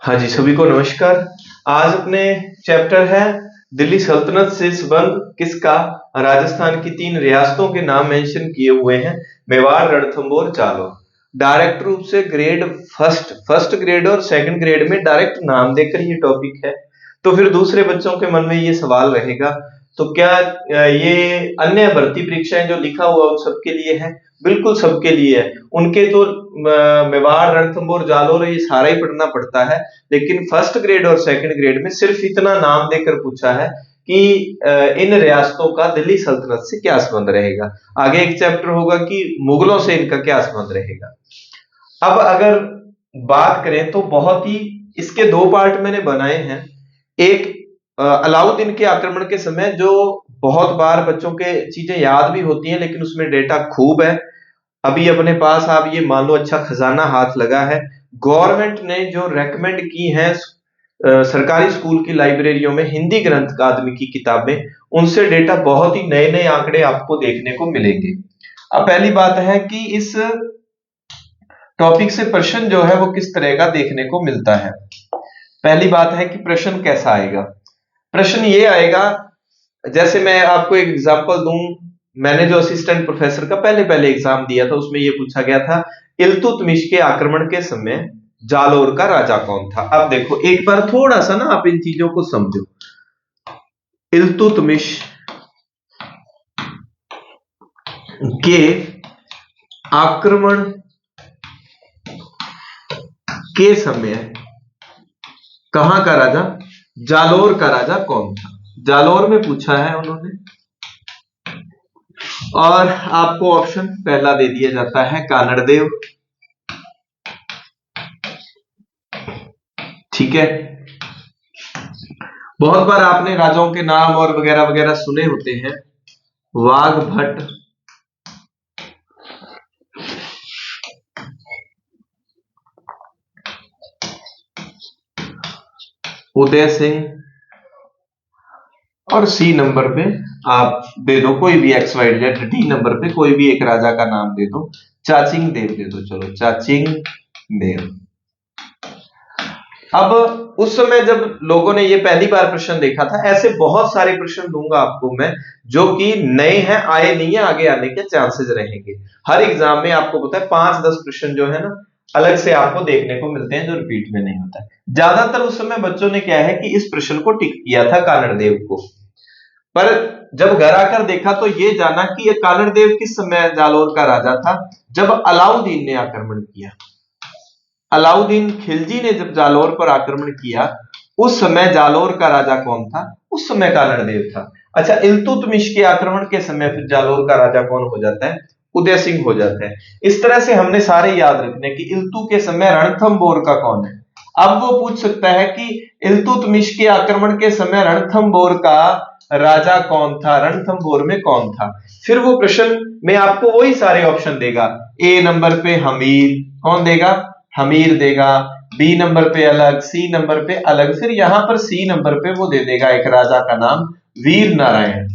हाँ जी, सभी को नमस्कार। आज अपने चैप्टर है दिल्ली सल्तनत से संबंध किसका। राजस्थान की 3 रियासतों के नाम मेंशन किए हुए हैं, मेवाड़, रणथंभौर, जालौर। डायरेक्ट रूप से ग्रेड फर्स्ट ग्रेड और सेकंड ग्रेड में डायरेक्ट नाम देकर ये टॉपिक है, तो फिर दूसरे बच्चों के मन में ये सवाल रहेगा, तो क्या ये अन्य भर्ती परीक्षाएं जो लिखा हुआ उन सबके लिए है? बिल्कुल सबके लिए है। उनके तो मेवाड़, रणथंभौर, जालौर ये सारा ही पढ़ना पड़ता है, लेकिन फर्स्ट ग्रेड और सेकंड ग्रेड में सिर्फ इतना नाम देकर पूछा है कि इन रियासतों का दिल्ली सल्तनत से क्या संबंध रहेगा। आगे एक चैप्टर होगा कि मुगलों से इनका क्या संबंध रहेगा। अब अगर बात करें तो बहुत ही इसके 2 पार्ट मैंने बनाए हैं। एक अलाउद्दीन के आक्रमण के समय, जो बहुत बार बच्चों के चीजें याद भी होती हैं लेकिन उसमें डेटा खूब है। अभी अपने पास आप ये मान लो अच्छा खजाना हाथ लगा है। गवर्नमेंट ने जो रेकमेंड की है सरकारी स्कूल की लाइब्रेरियों में हिंदी ग्रंथ अकादमी की किताबें, उनसे डेटा बहुत ही नए नए आंकड़े आपको देखने को मिलेंगे। अब पहली बात है कि इस टॉपिक से प्रश्न जो है वो किस तरह का देखने को मिलता है। पहली बात है कि प्रश्न कैसा आएगा। प्रश्न ये आएगा, जैसे मैं आपको एक एग्जांपल दूं, मैंने जो असिस्टेंट प्रोफेसर का पहले एग्जाम दिया था उसमें ये पूछा गया था, इल्तुतमिश के आक्रमण के समय जालौर का राजा कौन था। अब देखो एक बार थोड़ा सा ना आप इन चीजों को समझो। इल्तुतमिश के आक्रमण के समय कहां का राजा, जालौर का राजा कौन था। जालौर में पूछा है उन्होंने, और आपको ऑप्शन पहला दे दिया जाता है कानड़देव। ठीक है, बहुत बार आपने राजाओं के नाम और वगैरह वगैरह सुने होते हैं। वाघभट्ट, उदय सिंह, और सी नंबर पे आप दे दो कोई भी X Y Z. D number पे कोई भी एक राजा का नाम दे दो, चाचिंग देव दे दो। चलो चाचिंग देव। अब उस समय जब लोगों ने ये पहली बार प्रश्न देखा था, ऐसे बहुत सारे प्रश्न दूंगा आपको मैं जो कि नए हैं, आए नहीं है, आगे आने के चांसेस रहेंगे। हर एग्जाम में आपको पता है 5-10 प्रश्न जो है ना अलग से आपको देखने को मिलते हैं जो रिपीट में नहीं होता है। ज्यादातर उस समय बच्चों ने क्या है कि इस प्रश्न को टिक किया था कानड़देव को, पर जब घर आकर देखा तो ये जाना कि कानड़देव किस समय जालौर का राजा था, जब अलाउद्दीन ने आक्रमण किया। अलाउद्दीन खिलजी ने जब जालौर पर आक्रमण किया उस समय जालौर का राजा कौन था, उस समय कानड़देव था। अच्छा, इल्तुतमिश के आक्रमण के समय फिर जालौर का राजा कौन हो जाता है, उदय सिंह हो जाता है। इस तरह से हमने सारे याद रखने कि इल्तु के समय रणथंभौर का कौन है। अब वो पूछ सकता है कि इल्तुतमिश के आक्रमण के समय रणथंभौर का राजा कौन था, रणथंभौर में कौन था। फिर वो प्रश्न में आपको वही सारे ऑप्शन देगा। ए नंबर पे हमीर, कौन देगा, हमीर देगा। बी नंबर पे अलग, सी नंबर पे अलग, फिर यहां पर सी नंबर पे वो दे देगा एक राजा का नाम, वीर नारायण।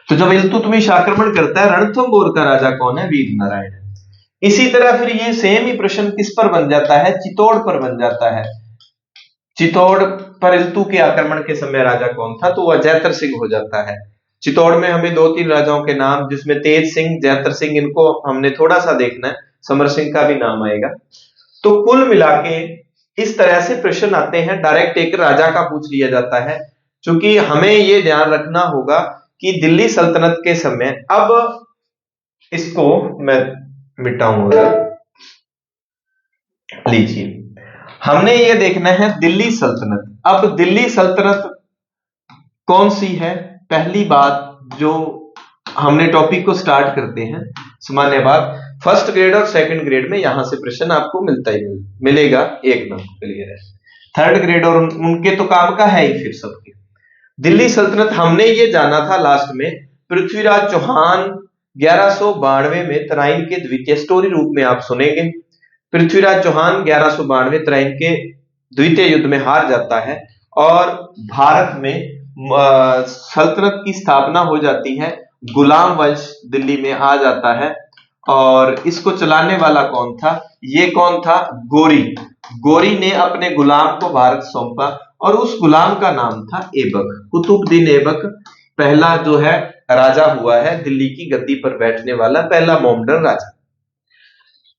तो जब इल्तुतमिश आक्रमण करता है, रणथंभौर का राजा कौन है, वीर नारायण। इसी तरह फिर ये सेम ही प्रश्न किस पर बन जाता है, चित्तौड़ पर बन जाता है। चित्तौड़ पर इल्तु के आक्रमण के समय राजा कौन था, तो वह जैतर सिंह हो जाता है। चित्तौड़ में हमें 2-3 राजाओं के नाम, जिसमें तेज सिंह, जैतर सिंह, इनको हमने थोड़ा सा देखना है, समर सिंह का भी नाम आएगा। तो कुल मिला के इस तरह से प्रश्न आते हैं, डायरेक्ट एक राजा का पूछ लिया जाता है। क्योंकि हमें ये ध्यान रखना होगा कि दिल्ली सल्तनत के समय, अब इसको मैं मिटाऊंगा, लीजिए, हमने ये देखना है दिल्ली सल्तनत। अब दिल्ली सल्तनत कौन सी है, पहली बात जो हमने टॉपिक को स्टार्ट करते हैं, सामान्य बात, फर्स्ट ग्रेड और सेकंड ग्रेड में यहां से प्रश्न आपको मिलता ही मिलेगा, एक नंबर क्लियर है। थर्ड ग्रेड और उनके तो काम का है ही फिर सबके। दिल्ली सल्तनत हमने ये जाना था लास्ट में, पृथ्वीराज चौहान 1192 में तराइन के द्वितीय, स्टोरी रूप में आप सुनेंगे। पृथ्वीराज चौहान 1192 तराइन के द्वितीय युद्ध में हार जाता है और भारत में सल्तनत की स्थापना हो जाती है। गुलाम वंश दिल्ली में आ जाता है और इसको चलाने वाला कौन था, ये कौन था, गोरी। गोरी ने अपने गुलाम को भारत सौंपा और उस गुलाम का नाम था ऐबक। कुतुबुद्दीन ऐबक पहला जो है राजा हुआ है, दिल्ली की गद्दी पर बैठने वाला पहला मोमडन राजा।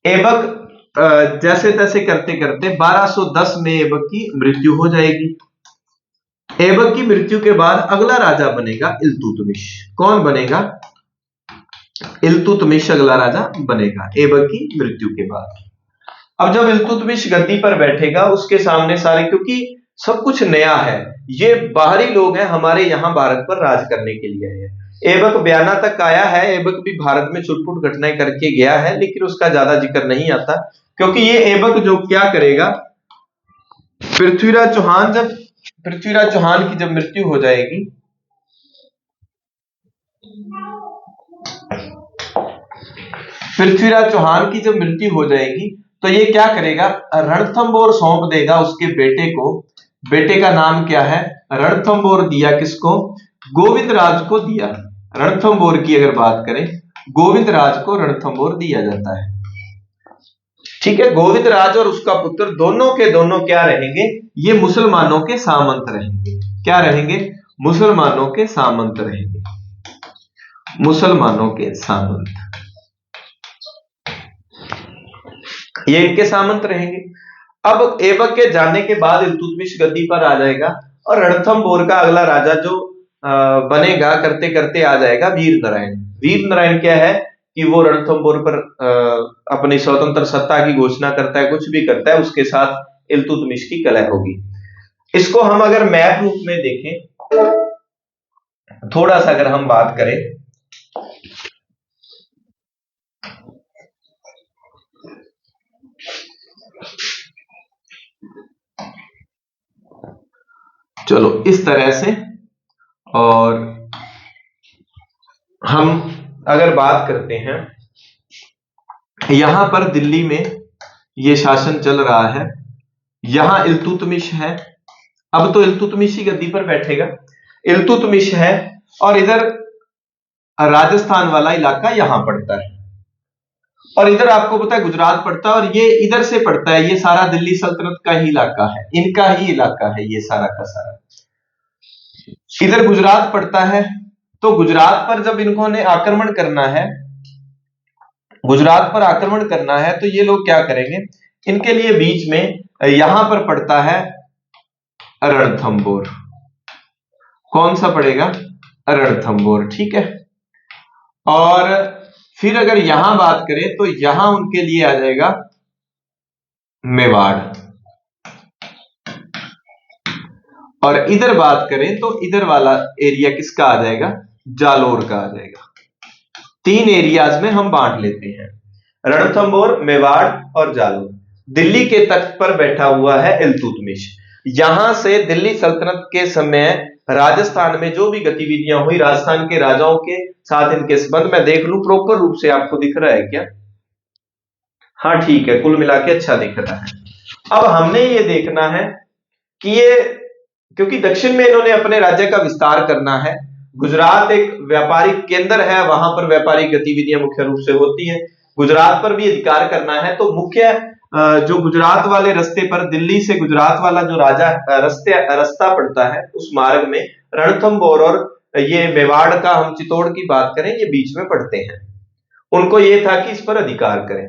ऐबक जैसे तैसे करते करते 1210 में ऐबक की मृत्यु हो जाएगी। ऐबक की मृत्यु के बाद अगला राजा बनेगा इल्तुतमिश। कौन बनेगा? इल्तुतमिश अगला राजा बनेगा ऐबक की मृत्यु के बाद। अब जब इल्तुतमिश गद्दी पर बैठेगा, उसके सामने सारे, क्योंकि सब कुछ नया है, ये बाहरी लोग हैं, हमारे यहां भारत पर राज करने के लिए आए हैं। ऐबक बयाना तक आया है, ऐबक भी भारत में छुटपुट घटनाएं करके गया है, लेकिन उसका ज्यादा जिक्र नहीं आता, क्योंकि ये ऐबक जो क्या करेगा, पृथ्वीराज चौहान की जब मृत्यु हो जाएगी, पृथ्वीराज चौहान की जब मृत्यु हो जाएगी तो ये क्या करेगा, रणथंबोर सौंप देगा उसके बेटे को। बेटे का नाम क्या है? रणथंबोर दिया किसको? गोविंदराज को दिया। रणथंबोर की अगर बात करें, गोविंदराज को रणथंबोर दिया जाता है। ठीक है, गोविंदराज और उसका पुत्र दोनों के दोनों क्या रहेंगे? ये मुसलमानों के सामंत रहेंगे। क्या रहेंगे? मुसलमानों के सामंत रहेंगे। मुसलमानों के सामंत, ये इनके सामंत रहेंगे। अब ऐबक के जाने के बाद इल्तुतमिश गद्दी पर आ जाएगा और रणथंबोर का अगला राजा जो बनेगा, करते करते आ जाएगा वीर नारायण। वीर नारायण क्या है कि वो रणथंबोर पर अपनी स्वतंत्र सत्ता की घोषणा करता है, कुछ भी करता है, उसके साथ इल्तुतमिश की कलह होगी। इसको हम अगर मैप रूप में देखें, थोड़ा सा अगर हम बात करें, चलो इस तरह से, और हम अगर बात करते हैं, यहां पर दिल्ली में ये शासन चल रहा है, यहां इल्तुतमिश है। अब तो इल्तुतमिश ही गद्दी पर बैठेगा। इल्तुतमिश है और इधर राजस्थान वाला इलाका यहां पड़ता है, और इधर आपको पता है गुजरात पड़ता है, और ये इधर से पड़ता है, ये सारा दिल्ली सल्तनत का ही इलाका है, इनका ही इलाका है ये सारा का सारा। इधर गुजरात पड़ता है, तो गुजरात पर जब इन्होंने आक्रमण करना है, गुजरात पर आक्रमण करना है, तो ये लोग क्या करेंगे, इनके लिए बीच में यहां पर पड़ता है रणथंबोर। कौन सा पड़ेगा? रणथंबोर। ठीक है, और फिर अगर यहां बात करें तो यहां उनके लिए आ जाएगा मेवाड़, और इधर बात करें तो इधर वाला एरिया किसका आ जाएगा? जालोर का आ जाएगा। तीन एरियाज में हम बांट लेते हैं, रणथंबोर, मेवाड़ और जालोर। दिल्ली के तख्त पर बैठा हुआ है इल्तुतमिश। यहां से दिल्ली सल्तनत के समय राजस्थान में जो भी गतिविधियां हुई, राजस्थान के राजाओं के साथ इनके संबंध, मैं देख लूं प्रॉपर रूप से आपको दिख रहा है क्या? हाँ ठीक है, कुल मिला के अच्छा दिख रहा है। अब हमने ये देखना है कि ये, क्योंकि दक्षिण में इन्होंने अपने राज्य का विस्तार करना है, गुजरात एक व्यापारिक केंद्र है, वहां पर व्यापारिक गतिविधियां मुख्य रूप से होती है, गुजरात पर भी अधिकार करना है, तो मुख्य जो गुजरात वाले रास्ते पर, दिल्ली से गुजरात वाला जो रास्ता पड़ता है, उस मार्ग में रणथंबोर और ये मेवाड़ का, हम चित्तौड़ की बात करें, ये बीच में पड़ते हैं। उनको ये था कि इस पर अधिकार करें,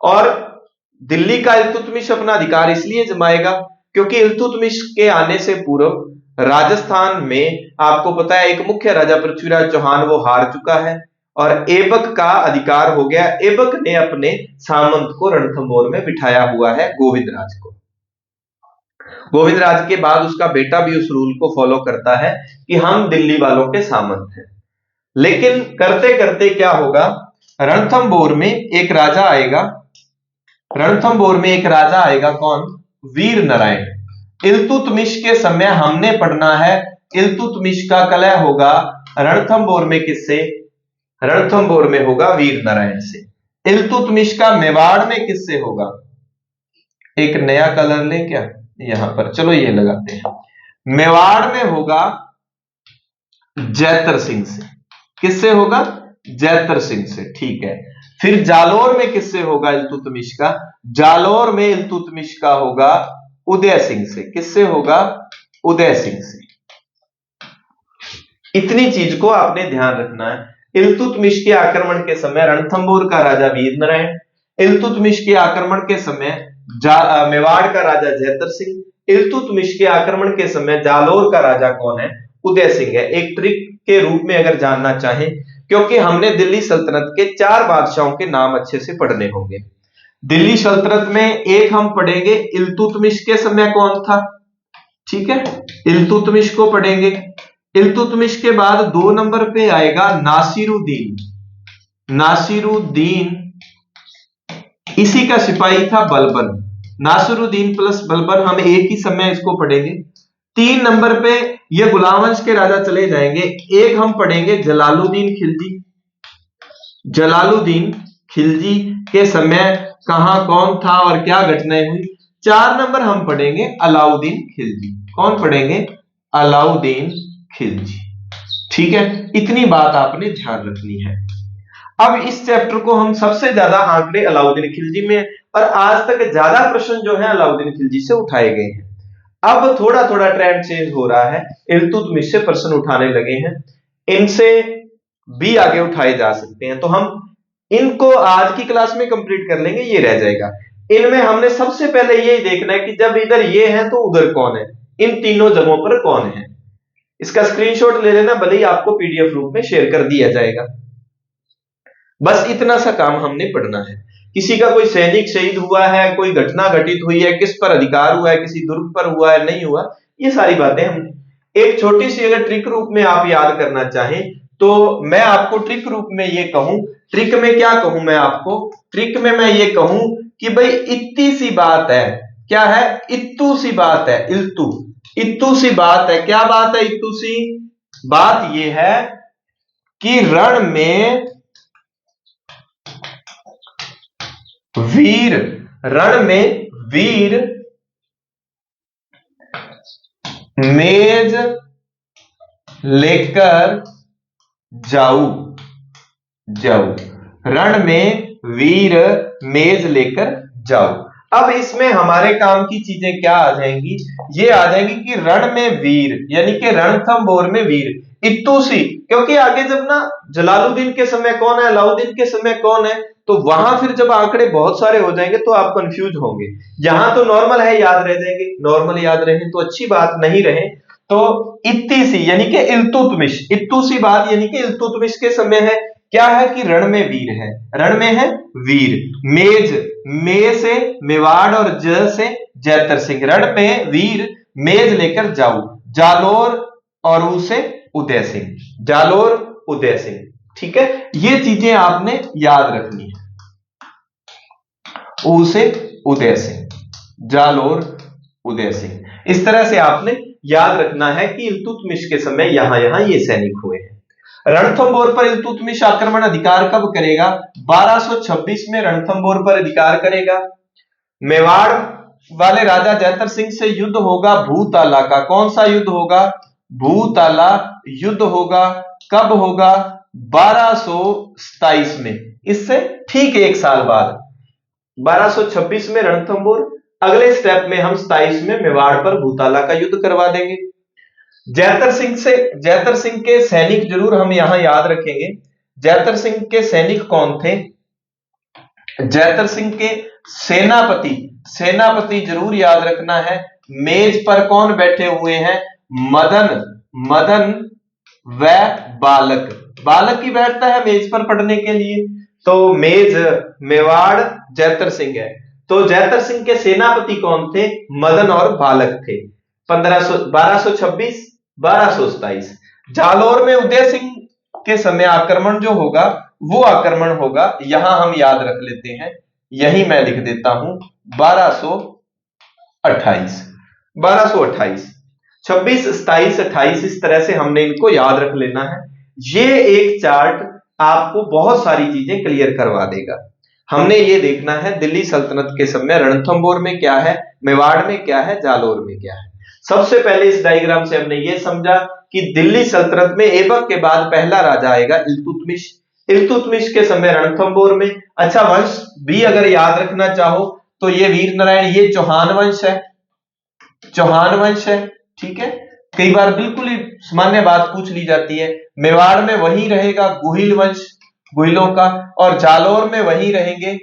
और दिल्ली का इल्तुतमिश अपना अधिकार इसलिए जमाएगा क्योंकि इल्तुतमिश के आने से पूर्व राजस्थान में आपको पता है एक मुख्य राजा पृथ्वीराज चौहान वो हार चुका है, और ऐबक का अधिकार हो गया। ऐबक ने अपने सामंत को रणथंबोर में बिठाया हुआ है, गोविंदराज को। गोविंदराज के बाद उसका बेटा भी उस रूल को फॉलो करता है कि हम दिल्ली वालों के सामंत हैं। लेकिन करते करते क्या होगा, रणथंबोर में एक राजा आएगा, रणथंबोर में एक राजा आएगा, कौन? वीर नारायण। इल्तुतमिश के समय हमने पढ़ना है, इल्तुतमिश का कलह होगा रणथंबोर में किससे? रणथंबोर में होगा वीर नारायण से। इल्तुतमिश का मेवाड़ में किससे होगा? एक नया कलर लें क्या यहां पर, चलो ये लगाते हैं, मेवाड़ में होगा जैतर सिंह से। किससे होगा? जैतर सिंह से। ठीक है, फिर जालोर में किससे होगा इल्तुतमिश का? जालौर में इल्तुतमिश का होगा उदय सिंह से। किससे होगा? उदय सिंह से। इतनी चीज को आपने ध्यान रखना है। इल्तुतमिश के आक्रमण के समय रणथंभौर का राजा वीर नारायण, इल्तुतमिश के आक्रमण के समय मेवाड़ का राजा जयतर सिंह, इल्तुतमिश के आक्रमण के समय जालौर का राजा कौन है? उदय सिंह है। एक ट्रिक के रूप में अगर जानना चाहें, क्योंकि हमने दिल्ली सल्तनत के 4 बादशाहों के नाम अच्छे से पढ़ने होंगे। दिल्ली सल्तनत में एक हम पढ़ेंगे इल्तुतमिश के समय कौन था, ठीक है, इल्तुतमिश को पढ़ेंगे। इल्तुतमिश के बाद 2 नंबर पे आएगा नासिरुद्दीन। नासिरुद्दीन, इसी का सिपाही था बलबन। नासिरुद्दीन प्लस बलबन, हम एक ही समय इसको पढ़ेंगे। 3 नंबर पे ये गुलाम वंश के राजा चले जाएंगे। एक हम पढ़ेंगे जलालुद्दीन खिलजी। जलालुद्दीन खिलजी के समय कहां कौन था और क्या घटनाएं हुई। 4 नंबर हम पढ़ेंगे अलाउद्दीन खिलजी। कौन पढ़ेंगे? अलाउद्दीन खिलजी। ठीक है, इतनी बात आपने ध्यान रखनी है। अब इस चैप्टर को हम सबसे ज्यादा आंकड़े अलाउद्दीन खिलजी में, और आज तक ज्यादा प्रश्न जो है अलाउद्दीन खिलजी से उठाए गए हैं। अब थोड़ा थोड़ा ट्रेंड चेंज हो रहा है, इल्तुतमिश से प्रश्न उठाने लगे हैं, इनसे भी आगे उठाए जा सकते हैं। तो हम इनको आज की क्लास में कंप्लीट कर लेंगे, ये रह जाएगा। इनमें हमने सबसे पहले यही देखना है कि जब इधर ये है तो उधर कौन है, इन तीनों जगहों पर कौन है। इसका स्क्रीनशॉट ले लेना, भले ही आपको पीडीएफ रूप में शेयर कर दिया जाएगा। बस इतना सा काम हमने पढ़ना है। किसी का कोई सैनिक शहीद हुआ है, कोई घटना घटित हुई है, किस पर अधिकार हुआ है, किसी दुर्ग पर हुआ है, नहीं हुआ, ये सारी बातें हम एक छोटी सी अगर ट्रिक रूप में आप याद करना चाहें तो मैं आपको ट्रिक रूप में ये कहूं, ट्रिक में क्या कहूं मैं आपको, ट्रिक में मैं ये कहूं कि भाई इत्ती सी बात है, क्या है? इत्तू सी बात है, इल्तू, इत्तू सी बात है। क्या बात है? इत्तू सी बात ये है कि रण में वीर, रण में वीर मेज लेकर जाऊ, जाऊ, रण में वीर मेज लेकर जाऊ। अब इसमें हमारे काम की चीजें क्या आ जाएंगी? ये आ जाएंगी कि रण में वीर, यानी कि रणथंभौर में वीर, इत्तूसी, क्योंकि आगे जब ना जलालुद्दीन के समय कौन है, अलाउद्दीन के समय कौन है, तो वहां फिर जब आंकड़े बहुत सारे हो जाएंगे तो आप कंफ्यूज होंगे। यहां तो नॉर्मल है, याद रह जाएंगे, नॉर्मल याद रहे तो अच्छी बात, नहीं रहे तो इत्ती सी यानी कि इल्तुतमिश, इत्तू सी बात यानी कि इल्तुतमिश के समय है। क्या है कि रण में वीर है, रण में है वीर, मेज, मे से मेवाड़ और ज से जयतर सिंह, रण में वीर मेज लेकर जाऊ, जालोर और उसे उदय सिंह, जालोर उदय सिंह। ठीक है, ये चीजें आपने याद रखनी है। उसे उदय सिंह, जालोर उदय सिंह, इस तरह से आपने याद रखना है कि इल्तुतमिश के समय यहां यहां ये सैनिक हुए हैं। रणथंभौर पर इल्तुतमिश आक्रमण अधिकार कब करेगा? 1226 में रणथंभौर पर अधिकार करेगा। मेवाड़ वाले राजा जयतर सिंह से युद्ध होगा भूताला का। कौन सा युद्ध होगा? भूताला युद्ध होगा। कब होगा? 1227 में, इससे ठीक 1 साल बाद। 1226 में रणथंभौर, अगले स्टेप में हम 27 में मेवाड़ पर भूताला का युद्ध करवा देंगे। जयतर सिंह के सैनिक जरूर हम यहां याद रखेंगे। जयतर सिंह के सैनिक कौन थे? जयतर सिंह के सेनापति, सेनापति जरूर याद रखना है। मेज पर कौन बैठे हुए हैं? मदन, मदन व बालक, बालक ही बैठता है मेज पर पढ़ने के लिए, तो मेज मेवाड़ जयतर सिंह है। तो जयतर सिंह के सेनापति कौन थे? मदन और बालक थे। 1226 1227। जालौर में उदय सिंह के समय आक्रमण जो होगा वो आक्रमण होगा, यहां हम याद रख लेते हैं, यही मैं लिख देता हूं 1228, 1228, 26, 27, 28, इस तरह से हमने इनको याद रख लेना है। ये एक चार्ट आपको बहुत सारी चीजें क्लियर करवा देगा। हमने ये देखना है दिल्ली सल्तनत के समय रणथंभौर में क्या है, मेवाड़ में क्या है, जालौर में क्या है। सबसे पहले इस डायग्राम से हमने ये समझा कि दिल्ली सल्तनत में ऐबक के बाद पहला राजा आएगा इल्तुतमिश। इल्तुतमिश के समय रणथंभौर में। अच्छा, वंश भी अगर याद रखना चाहो तो ये वीर नारायण, ये चौहान वंश है, चौहान वंश है, ठीक है। कई बार बिल्कुल ही सामान्य बात पूछ ली जाती है, मेवाड़ में वही रहेगा गुहिल वंश, गुहिलों का, और जालोर में वही रहेंगे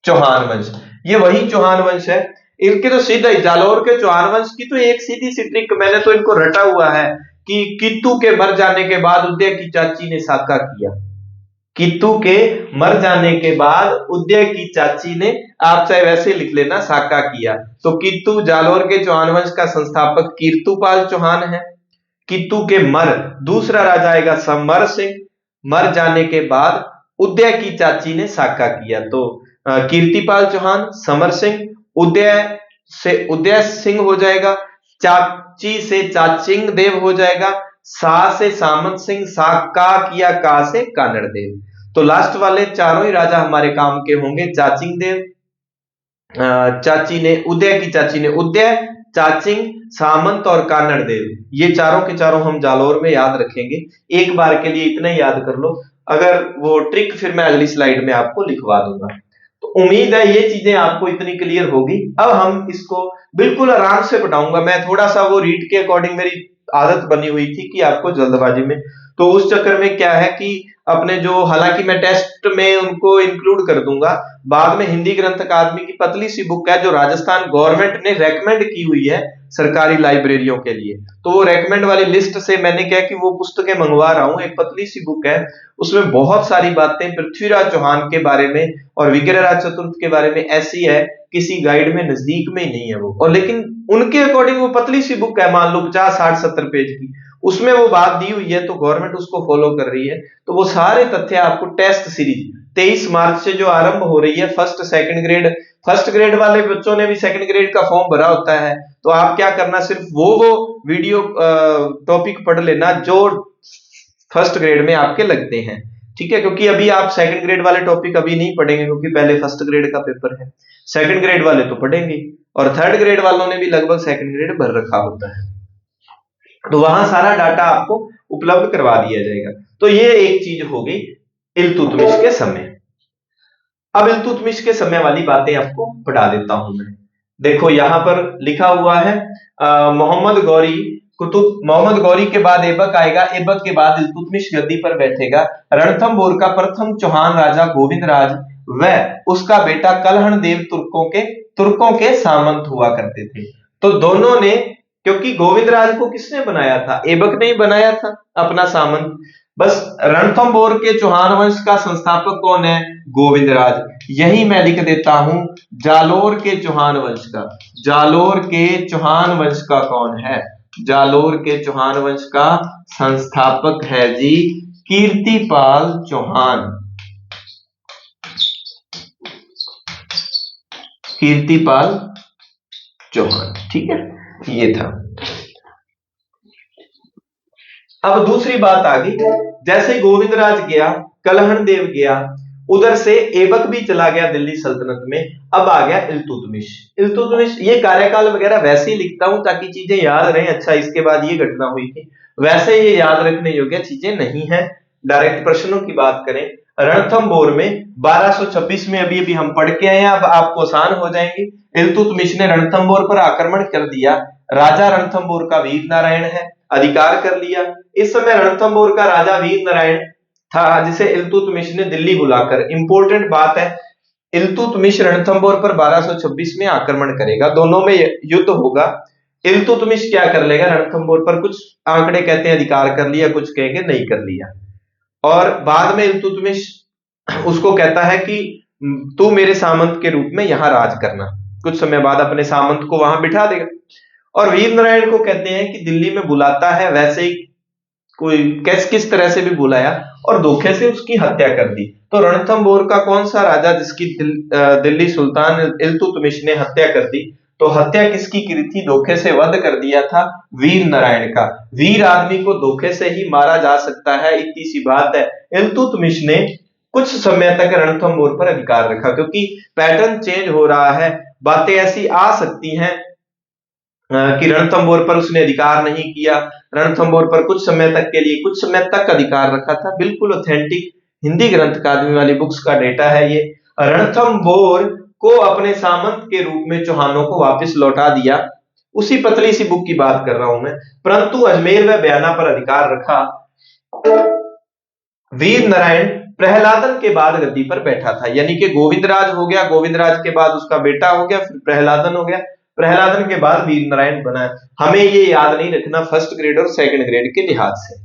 चौहान वंश, ये वही चौहान वंश है। इनके तो सीधा जालोर के चौहान वंश की तो एक सीधी सी ट्रिक मैंने तो इनको रटा हुआ है कि कीतू के मर जाने के बाद उदय की चाची ने साका किया, कीतू के मर जाने के बाद उदय की चाची ने, आप चाहे वैसे लिख लेना, साका किया। तो कीतू जालोर के चौहान वंश का संस्थापक कीर्तुपाल चौहान है। कीतू के मर, दूसरा राजा आएगा समर सिंह, मर जाने के बाद उदय की चाची ने साका किया, तो कीर्तिपाल चौहान, समर सिंह, उदय से उदय सिंह हो जाएगा, चाची से चाचिंग देव हो जाएगा, सा से सामंत सिंह, सा का किया, का से कानड़ देव। तो लास्ट वाले चारों ही राजा हमारे काम के होंगे, चाचिंग देव, चाची ने, उदय की चाची ने उदय, चाचिंग, सामंत और कानड़ देव, ये चारों के चारों हम जालोर में याद रखेंगे। एक बार के लिए इतना ही याद कर लो, अगर वो ट्रिक फिर मैं अगली स्लाइड में आपको लिखवा दूंगा। तो उम्मीद है ये चीजें आपको इतनी क्लियर होगी। अब हम इसको बिल्कुल आराम से पढ़ाऊंगा, मैं थोड़ा सा वो रीड के अकॉर्डिंग मेरी आदत बनी हुई थी कि आपको जल्दबाजी में, तो उस चक्कर में क्या है कि अपने जो, हालांकि मैं टेस्ट में उनको इंक्लूड कर दूंगा, बाद में हिंदी ग्रंथ अकादमी की पतली सी बुक है जो राजस्थान गवर्नमेंट ने रेकमेंड की हुई है सरकारी लाइब्रेरियों के लिए, तो वो रेकमेंड वाली लिस्ट से मैंने क्या कि वो पुस्तकें मंगवा रहा हूं, एक पतली सी बुक है, उसमें बहुत सारी बातें पृथ्वीराज चौहान के बारे में और विग्रहराज चतुर्थ के बारे में ऐसी है, किसी गाइड में नजदीक में ही नहीं है वो, और लेकिन उनके अकॉर्डिंग वो पतली सी बुक है, मान लो 50 60 70 पेज की, उसमें वो बात दी हुई है, तो गवर्नमेंट उसको फॉलो कर रही है। तो वो सारे तथ्य आपको टेस्ट सीरीज 23 मार्च से जो आरंभ हो रही है, फर्स्ट ग्रेड वाले बच्चों ने भी सेकंड ग्रेड का फॉर्म भरा होता है, तो आप क्या करना, सिर्फ वो वीडियो टॉपिक पढ़ लेना जो फर्स्ट ग्रेड में आपके लगते हैं, ठीक है, क्योंकि अभी आप सेकंड ग्रेड वाले टॉपिक अभी नहीं पढ़ेंगे, क्योंकि पहले फर्स्ट ग्रेड का पेपर है, सेकंड ग्रेड वाले तो पढ़ेंगे, और थर्ड ग्रेड वालों ने भी लगभग सेकंड ग्रेड भर रखा होता है, तो वहां सारा डाटा आपको उपलब्ध करवा दिया जाएगा। तो ये एक चीज हो गई इल्तुतमिश के समय। अब इल्तुतमिश के समय वाली बातें आपको पढ़ा देता हूं मैं। देखो यहां पर लिखा हुआ है मोहम्मद गौरी के बाद ऐबक आएगा, ऐबक के बाद इल्तुतमिश गद्दी पर बैठेगा। रणथंभोर का प्रथम चौहान राजा गोविंदराज व उसका बेटा कलहण देव तुर्कों के सामंत हुआ करते थे। तो दोनों ने, क्योंकि गोविंदराज को किसने बनाया था, ऐबक ने ही बनाया था अपना सामंत। बस रणथंभोर के चौहान वंश का संस्थापक कौन है, गोविंदराज। यही मैं लिख देता हूं जालोर के चौहान वंश का, जालोर के चौहान वंश का कौन है, जालोर के चौहान वंश का संस्थापक है जी कीर्तिपाल चौहान, कीर्तिपाल चौहान, ठीक है, ये था। अब दूसरी बात आ गई, जैसे गोविंदराज गया, कलहण देव गया, उधर से ऐबक भी चला गया दिल्ली सल्तनत में, अब आ गया इल्तुतमिश। ये कार्यकाल वगैरह वैसे ही लिखता हूं ताकि चीजें याद रहें, अच्छा इसके बाद ये घटना हुई थी, वैसे ये याद रखने योग्य चीजें नहीं है। डायरेक्ट प्रश्नों की बात करें, रणथंभोर में 1226 में अभी हम पढ़ के आए हैं, अब आपको आसान हो जाएंगे। इल्तुतमिश ने रणथंभोर पर आक्रमण कर दिया, राजा रणथंभोर का वीर नारायण है, अधिकार कर लिया। इस समय रणथंभोर का राजा वीर नारायण था जिसे इल्तुतमिश ने दिल्ली बुलाकर, इंपॉर्टेंट बात है, इल्तुतमिश रणथंभोर पर 1226 में आक्रमण करेगा, दोनों में युद्ध होगा। इल्तुतमिश क्या कर लेगा, रणथंभोर पर कुछ आंकड़े कहते हैं अधिकार कर लिया, कुछ कहेंगे नहीं कर लिया, और बाद में इल्तुतमिश उसको कहता है कि तू मेरे सामंत के रूप में यहां राज करना, कुछ समय बाद अपने सामंत को वहां बिठा देगा, और वीर नारायण को कहते हैं कि दिल्ली में बुलाता है, वैसे ही कोई किस तरह से भी बुलाया और धोखे से उसकी हत्या कर दी। तो रणथंभोर का कौन सा राजा जिसकी दिल्ली सुल्तान इल्तुतमिश ने हत्या कर दी, तो हत्या किसकी की थी, धोखे से वध कर दिया था वीर नारायण का। वीर आदमी को धोखे से ही मारा जा सकता है, इतनी सी बात है। इल्तुतमिश ने कुछ समय तक रणथंभोर पर अधिकार रखा, क्योंकि पैटर्न चेंज हो रहा है, बातें ऐसी आ सकती हैं कि रणथंभोर पर उसने अधिकार नहीं किया, रणथंभोर पर कुछ समय तक के लिए, कुछ समय तक अधिकार रखा था, बिल्कुल ऑथेंटिक हिंदी ग्रंथ अकादमी वाली बुक्स का डेटा है ये। रणथंभोर को अपने सामंत के रूप में चौहानों को वापस लौटा दिया। उसी पतली सी बुक की बात कर रहा हूं मैं। परंतु अजमेर व बयाना पर अधिकार रखा। वीर नारायण प्रहलादन के बाद गद्दी पर बैठा था, यानी कि गोविंदराज हो गया, गोविंदराज के बाद उसका बेटा हो गया, फिर प्रहलादन हो गया, प्रहलादन के बाद वीर नारायण बना। हमें ये याद नहीं रखना फर्स्ट ग्रेड और सेकंड ग्रेड के लिहाज से।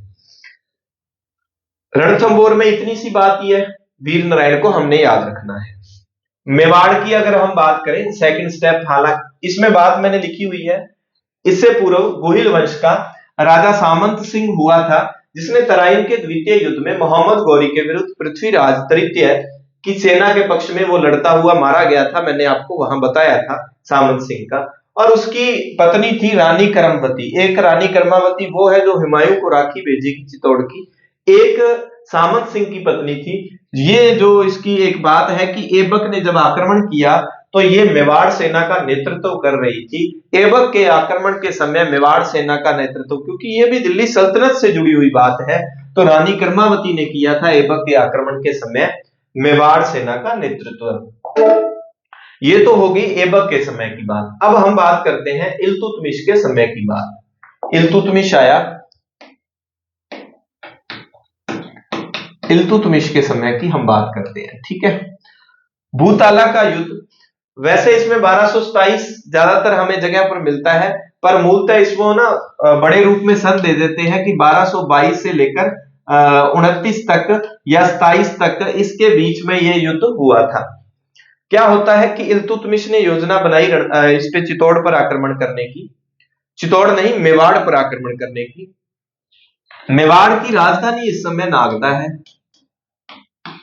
रणथंबोर में इतनी सी बात ही है, वीर नारायण को हमने याद रखना है। मेवाड़ की अगर हम बात करें सेकंड स्टेप, हालांकि इसमें बात मैंने लिखी हुई है, इससे पूर्व गोहिल वंश का राजा सामंत सिंह हुआ था, जिसने तराइन के द्वितीय युद्ध में मोहम्मद गौरी के विरुद्ध पृथ्वीराज तृतीय की सेना के पक्ष में वो लड़ता हुआ मारा गया था। मैंने आपको वहां बताया था सामंत सिंह का। और उसकी पत्नी थी रानी करमवती। एक रानी करमावती वो है जो हुमायूं को राखी भेजेगी चित्तौड़ की, एक सामंत सिंह की पत्नी थी। ये जो इसकी एक बात है कि ऐबक ने जब आक्रमण किया तो ये मेवाड़ सेना का नेतृत्व कर रही थी। ऐबक के आक्रमण के समय मेवाड़ सेना का नेतृत्व, क्योंकि ये भी दिल्ली सल्तनत से जुड़ी हुई बात है, तो रानी कर्मावती ने किया था ऐबक के आक्रमण के समय मेवाड़ सेना का नेतृत्व। ये तो होगी ऐबक के समय की बात। अब हम बात करते हैं इल्तुतमिश के समय की बात। इल्तुतमिश आया, इल्तुतमिश के समय की हम बात करते हैं, ठीक है। भूताला का युद्ध, वैसे इसमें 1227 ज्यादातर हमें जगह पर मिलता है, पर मूलतः इसको ना बड़े रूप में सन दे देते हैं कि 1222 से लेकर 29 तक या 27 तक, इसके बीच में यह युद्ध हुआ था। क्या होता है कि इल्तुतमिश ने योजना बनाई इस पे चित्तौड़ पर आक्रमण करने की, चित्तौड़ नहीं मेवाड़ पर आक्रमण करने की। मेवाड़ की राजधानी इस समय नागदा है।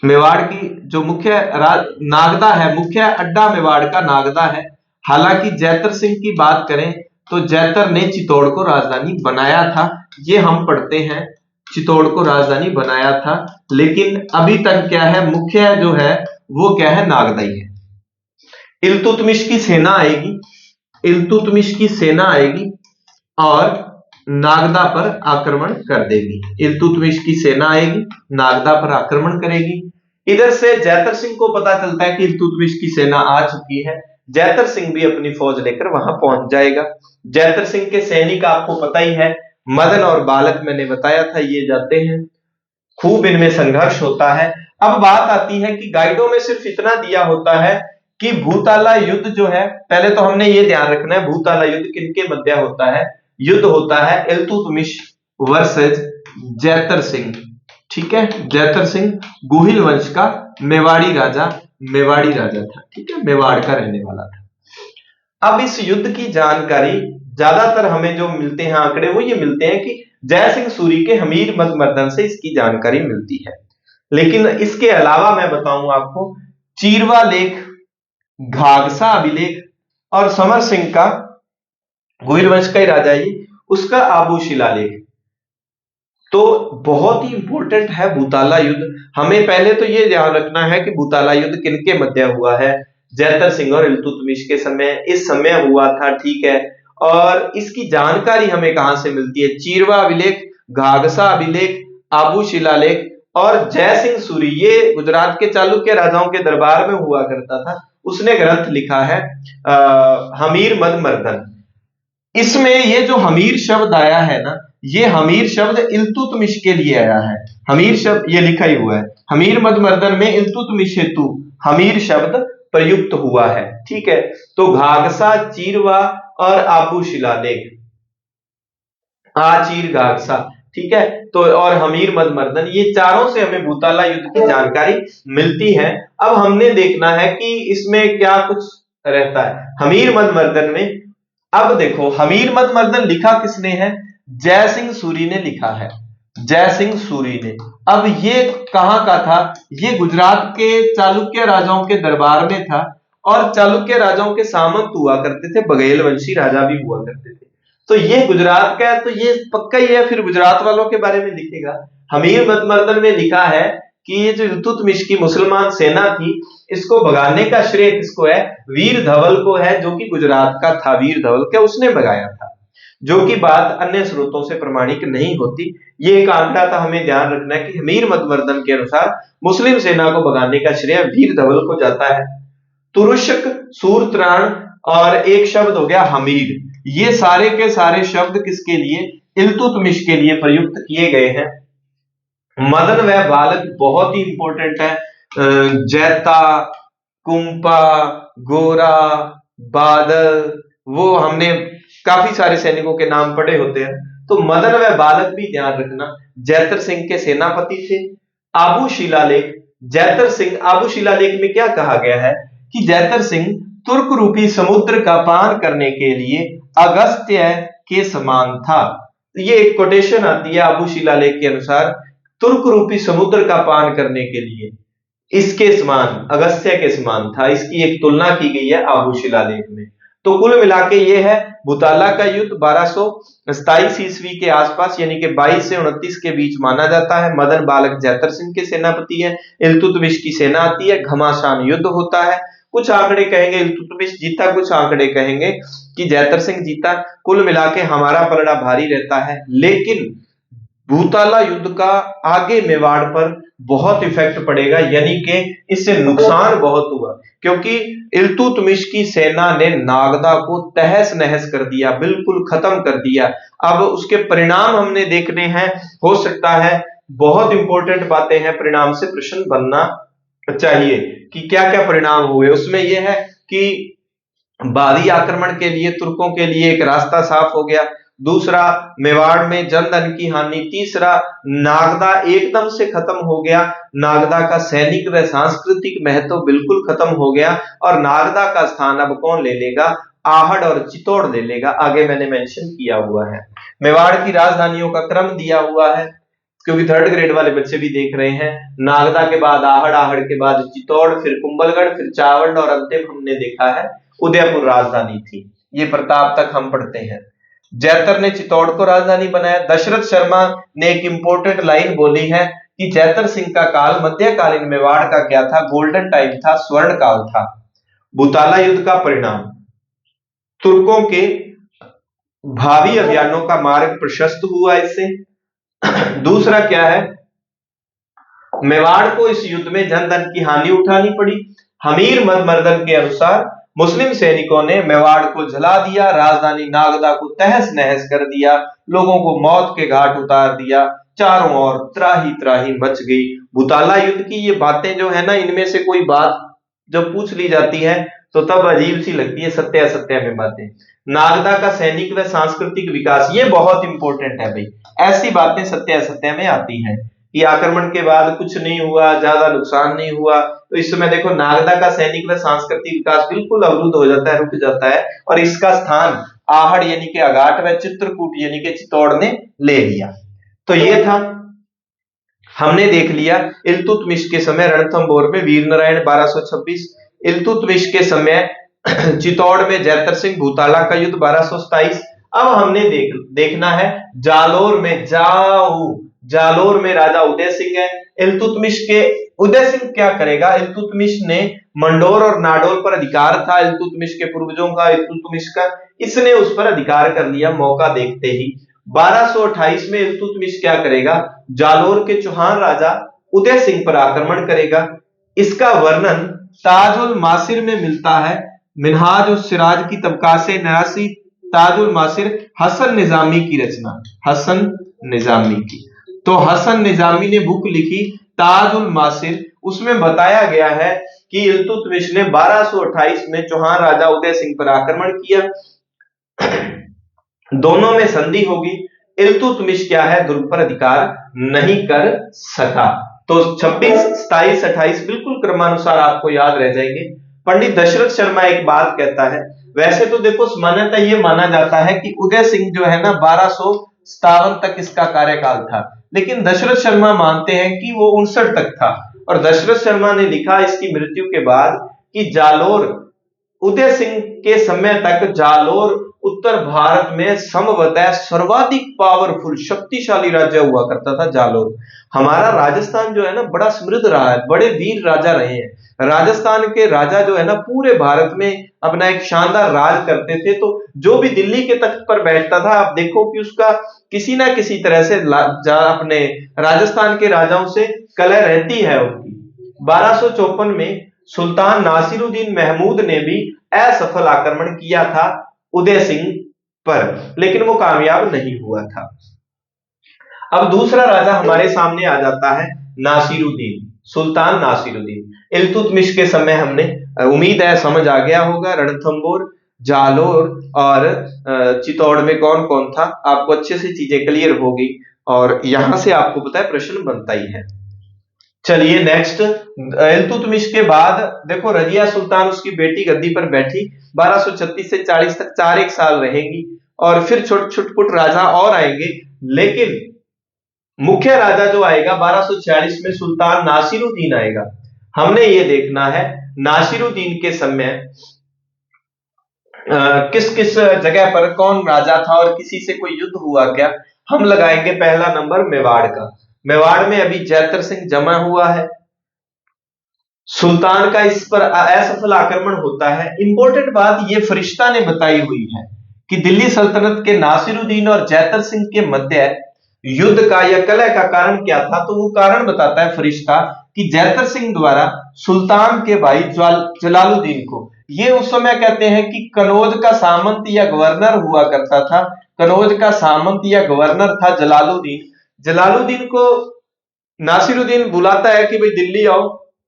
मेवाड़ की जो मुख्य नागदा है, मुख्य अड्डा मेवाड़ का नागदा है। हालांकि जैतर सिंह की बात करें तो जैतर ने चित्तौड़ को राजधानी बनाया था, ये हम पढ़ते हैं, चित्तौड़ को राजधानी बनाया था। लेकिन अभी तक क्या है, मुख्य जो है वो क्या है, नागदा ही है। इल्तुतमिश की सेना आएगी, इल्तुतमिश की सेना आएगी और नागदा पर आक्रमण कर देगी। इल्तुतमिश की सेना आएगी, नागदा पर आक्रमण करेगी। इधर से जैतर सिंह को पता चलता है कि इल्तुतमिश की सेना आ चुकी है। जैतर सिंह भी अपनी फौज लेकर वहां पहुंच जाएगा। जैतर सिंह के सैनिक आपको पता ही है, मदन और बालक मैंने बताया था, ये जाते हैं, खूब इनमें संघर्ष होता है। अब बात आती है कि गाइडों में सिर्फ इतना दिया होता है कि भूताला युद्ध जो है, पहले तो हमने ये ध्यान रखना है भूताला युद्ध किनके मध्य होता है। युद्ध होता है इल्तुतमिश वर्सेस जैतर सिंह, ठीक है। जैतर सिंह गोहिल वंश का मेवाड़ी राजा था, ठीक है, मेवाड़ का रहने वाला था। अब इस युद्ध की जानकारी ज्यादातर हमें जो मिलते हैं आंकड़े, वो ये मिलते हैं कि जय सिंह सूरी के हमीर मदमर्दन से इसकी जानकारी मिलती है। लेकिन इसके अलावा मैं बताऊं आपको, चीरवा लेख, घाघसा अभिलेख और समर सिंह का, गोहिल वंश का ही राजा ही, उसका आबू शिलालेख, तो बहुत ही इंपॉर्टेंट है भूताला युद्ध। हमें पहले तो ये ध्यान रखना है कि भूताला युद्ध किनके मध्य हुआ है, जैतर सिंह और इल्तुतमिश के समय, इस समय हुआ था, ठीक है। और इसकी जानकारी हमें कहां से मिलती है, चीरवा अभिलेख, घाघसा अभिलेख, आबू शिलालेख और जय सिंह सूरी, ये गुजरात के चालुक्य राजाओं के दरबार में हुआ करता था, उसने ग्रंथ लिखा है हमीर मदमर्दन। इसमें ये जो हमीर शब्द आया है ना, ये हमीर शब्द इल्तुतमिश के लिए आया है। हमीर शब्द ये लिखा ही हुआ है, हमीर मदमर्दन में इल्तुतमिश हेतु हमीर शब्द प्रयुक्त हुआ है, ठीक है। तो घाघसा, चीरवा और आबू शिलालेख, आचीर घाघसा, ठीक है, तो और हमीर मदमर्दन, ये चारों से हमें भूताला युद्ध की जानकारी मिलती है। अब हमने देखना है कि इसमें क्या कुछ रहता है हमीर मदमर्दन में। अब देखो, हमीर मदमर्दन लिखा किसने है, जय सिंह सूरी ने लिखा है, जय सिंह सूरी ने। अब ये कहां का था, ये गुजरात के चालुक्य राजाओं के दरबार में था, और चालुक्य राजाओं के सामंत हुआ करते थे, बघेल वंशी राजा भी हुआ करते थे। तो ये गुजरात का है, तो ये पक्का ही है, फिर गुजरात वालों के बारे में लिखेगा। हमीर मदमर्दन में लिखा है कि ये जो इल्तुतमिश की मुसलमान सेना थी, इसको भगाने का श्रेय किसको है, वीर धवल को है, जो कि गुजरात का था। वीर धवल क्या उसने भगाया था, जो कि बात अन्य स्रोतों से प्रमाणिक नहीं होती। ये एक आंकड़ा था, हमें ध्यान रखना है कि हमीर मदमर्दन के अनुसार मुस्लिम सेना को भगाने का श्रेय वीर धवल को जाता है। तुरुष्क, सूरत्राण और एक शब्द हो गया हमीर। ये सारे के सारे शब्द किसके लिए? इल्तुतमिश के लिए प्रयुक्त किए गए हैं। मदन व बालक बहुत ही इंपॉर्टेंट है। जैता, कुंपा, गोरा, बादल, वो हमने काफी सारे सैनिकों के नाम पढ़े होते हैं। तो मदन व बालक भी ध्यान रखना, जैतर सिंह के सेनापति थे। आबू शिलालेख, जैतर सिंह, आबू शिलालेख में क्या कहा गया है कि जैतर सिंह तुर्क रूपी समुद्र का पान करने के लिए अगस्त्य के समान था। ये एक कोटेशन आती है आबू शिलालेख के अनुसार, तुर्क रूपी समुद्र का पान करने के लिए इसके समान, अगस्त्य के समान था। इसकी एक तुलना की गई है आबू शिलालेख में। तो कुल मिला के ये है बुताला का युद्ध 1227 ईस्वी के आसपास, यानी कि 22 से 29 के बीच माना जाता है। मदन बालक जैतर सिंह के सेनापति है, इल्तुतमिश की सेना आती है, घमासान युद्ध होता है। कुछ आंकड़े कहेंगे इल्तुतमिश जीता, कुछ आंकड़े कहेंगे कि जैतर सिंह जीता। कुल मिला के हमारा पलड़ा भारी रहता है। लेकिन भूताला युद्ध का आगे मेवाड़ पर बहुत इफेक्ट पड़ेगा, यानी कि इससे नुकसान बहुत हुआ, क्योंकि इल्तुतमिश की सेना ने नागदा को तहस नहस कर दिया, बिल्कुल खत्म कर दिया। अब उसके परिणाम हमने देखने हैं, हो सकता है बहुत इंपॉर्टेंट बातें हैं, परिणाम से प्रश्न बनना चाहिए कि क्या क्या परिणाम हुए। उसमें यह है कि बादी आक्रमण के लिए तुर्कों के लिए एक रास्ता साफ हो गया। दूसरा, मेवाड़ में जन धन की हानि। तीसरा, नागदा एकदम से खत्म हो गया, नागदा का सैनिक व सांस्कृतिक महत्व बिल्कुल खत्म हो गया। और नागदा का स्थान अब कौन ले लेगा? आहड़ और चित्तौड़ ले लेगा। आगे मैंने मेंशन किया हुआ है, मेवाड़ की राजधानियों का क्रम दिया हुआ है, क्योंकि थर्ड ग्रेड वाले बच्चे भी देख रहे हैं। नागदा के बाद आहड़, आहड़ के बाद चित्तौड़, फिर कुंभलगढ़, फिर चावंड और अंतिम हमने देखा है उदयपुर राजधानी थी। ये प्रताप तक हम पढ़ते हैं। जैतर ने चित्तौड़ को राजधानी बनाया। दशरथ शर्मा ने एक इंपॉर्टेंट लाइन बोली है कि जैतर सिंह का काल मध्यकालीन मेवाड़ का क्या था? गोल्डन टाइम था, स्वर्ण काल था। बुताला युद्ध का परिणाम, तुर्कों के भावी अभियानों का मार्ग प्रशस्त हुआ इससे। दूसरा क्या है? मेवाड़ को इस युद्ध में जन धन की हानि उठानी पड़ी। हमीर मर्दन के अनुसार मुस्लिम सैनिकों ने मेवाड़ को जला दिया, राजधानी नागदा को तहस नहस कर दिया, लोगों को मौत के घाट उतार दिया, चारों ओर त्राही त्राही मच गई। बुताला युद्ध की ये बातें जो है ना, इनमें से कोई बात जब पूछ ली जाती है तो तब अजीब सी लगती है, सत्य असत्य में बातें। नागदा का सैनिक व सांस्कृतिक विकास, ये बहुत इंपॉर्टेंट है भाई। ऐसी बातें सत्य असत्य में आती हैं कि आक्रमण के बाद कुछ नहीं हुआ, ज्यादा नुकसान नहीं हुआ, तो इस समय देखो नागदा का सैनिक व सांस्कृतिक विकास बिल्कुल अवरुद्ध हो जाता है, रुक जाता है, और इसका स्थान आहड़ यानी कि अघाट व चित्रकूट यानी कि चित्तौड़ ने ले लिया। तो ये था, हमने देख लिया इल्तुतमिश के समय रणथंभौर में वीर नारायण 1226, इल्तुतमिश के समय चित्तौड़ में जैतर सिंह, भूताला का युद्ध 1227। अब हमने देखना है जालोर में, जालोर में राजा उदय सिंह है। इल्तुतमिश के उदय सिंह क्या करेगा? इल्तुतमिश ने मंडोर और नाडोल पर अधिकार था, इल्तुतमिश के पूर्वजों का, इल्तुतमिश का, इसने उस पर अधिकार कर लिया मौका देखते ही। 1228 में इल्तुतमिश क्या करेगा? जालोर के चौहान राजा उदय सिंह पर आक्रमण करेगा। इसका वर्णन ताजुल मासिर में मिलता है, मिनहाज उस सिराज की तबकासे नयासी, ताजुल मासिर, हसन निजामी की रचना, हसन निजामी की। तो हसन निजामी ने बुक लिखी ताजुल मासिर, उसमें बताया गया है कि इल्तुतमिश ने 1228 में चौहान राजा उदय सिंह पर आक्रमण किया, दोनों में संधि होगी। इल्तुतमिश क्या है? दुर्ग पर अधिकार नहीं कर सका। तो 26, 27, 28 बिल्कुल क्रमानुसार आपको याद रह जाएंगे। पंडित दशरथ शर्मा एक बात कहता है, वैसे तो देखो सामान्यतः ये माना जाता है कि उदय सिंह जो है ना 1257 तक इसका कार्यकाल था, लेकिन दशरथ शर्मा मानते हैं कि वो 59 तक था। और दशरथ शर्मा ने लिखा इसकी मृत्यु के बाद कि जालोर, उदय सिंह के समय तक जालोर उत्तर भारत में संभवतः सर्वाधिक पावरफुल शक्तिशाली राज्य हुआ करता था जालोर। हमारा राजस्थान जो है ना बड़ा समृद्ध रहा है, बड़े वीर राजा रहे हैं। राजस्थान के राजा जो है ना पूरे भारत में अपना एक शानदार राज करते थे। तो जो भी दिल्ली के तख्त पर बैठता था, आप देखो कि उसका किसी ना किसी तरह से अपने राजस्थान के राजाओं से कलह रहती है उनकी। 1254 में सुल्तान नासिरुद्दीन महमूद ने भी असफल आक्रमण किया था उदय सिंह पर, लेकिन वो कामयाब नहीं हुआ था। अब दूसरा राजा हमारे सामने आ जाता है नासिरुद्दीन, सुल्तान नासिरुद्दीन। इल्तुतमिश के समय हमने, उम्मीद है समझ आ गया होगा, रणथंबोर, जालोर और चित्तौड़ में कौन कौन था, आपको अच्छे से चीजें क्लियर होगी और यहां से आपको पता है प्रश्न बनता ही है। चलिए नेक्स्ट, इल्तुतमिश के बाद देखो रजिया सुल्तान उसकी बेटी गद्दी पर बैठी, 1236 से 40 तक 4 साल रहेगी और फिर छोटे छुटपुट राजा और आएंगे, लेकिन मुख्य राजा जो आएगा 1246 में सुल्तान नासिरुद्दीन आएगा। हमने ये देखना है नासिरुद्दीन के समय किस किस जगह पर कौन राजा था और किसी से कोई युद्ध हुआ क्या। हम लगाएंगे पहला नंबर मेवाड़ का। मेवाड़ में अभी जैतर सिंह जमा हुआ है, सुल्तान का इस पर असफल आक्रमण होता है। इंपॉर्टेंट बात ये फरिश्ता ने बताई हुई है कि दिल्ली सल्तनत के नासिरुद्दीन और जैतर सिंह के मध्य युद्ध का या कलह का कारण क्या था, तो वो कारण बताता है फरिश्ता कि जैतर सिंह द्वारा सुल्तान के भाई जलालुद्दीन को, ये उस समय कहते हैं कि कनौज का सामंत या गवर्नर हुआ करता था, कनौज का सामंत या गवर्नर था जलालुद्दीन। जलालुद्दीन को नासिरुद्दीन बुलाता है कि भाई दिल्ली आओ,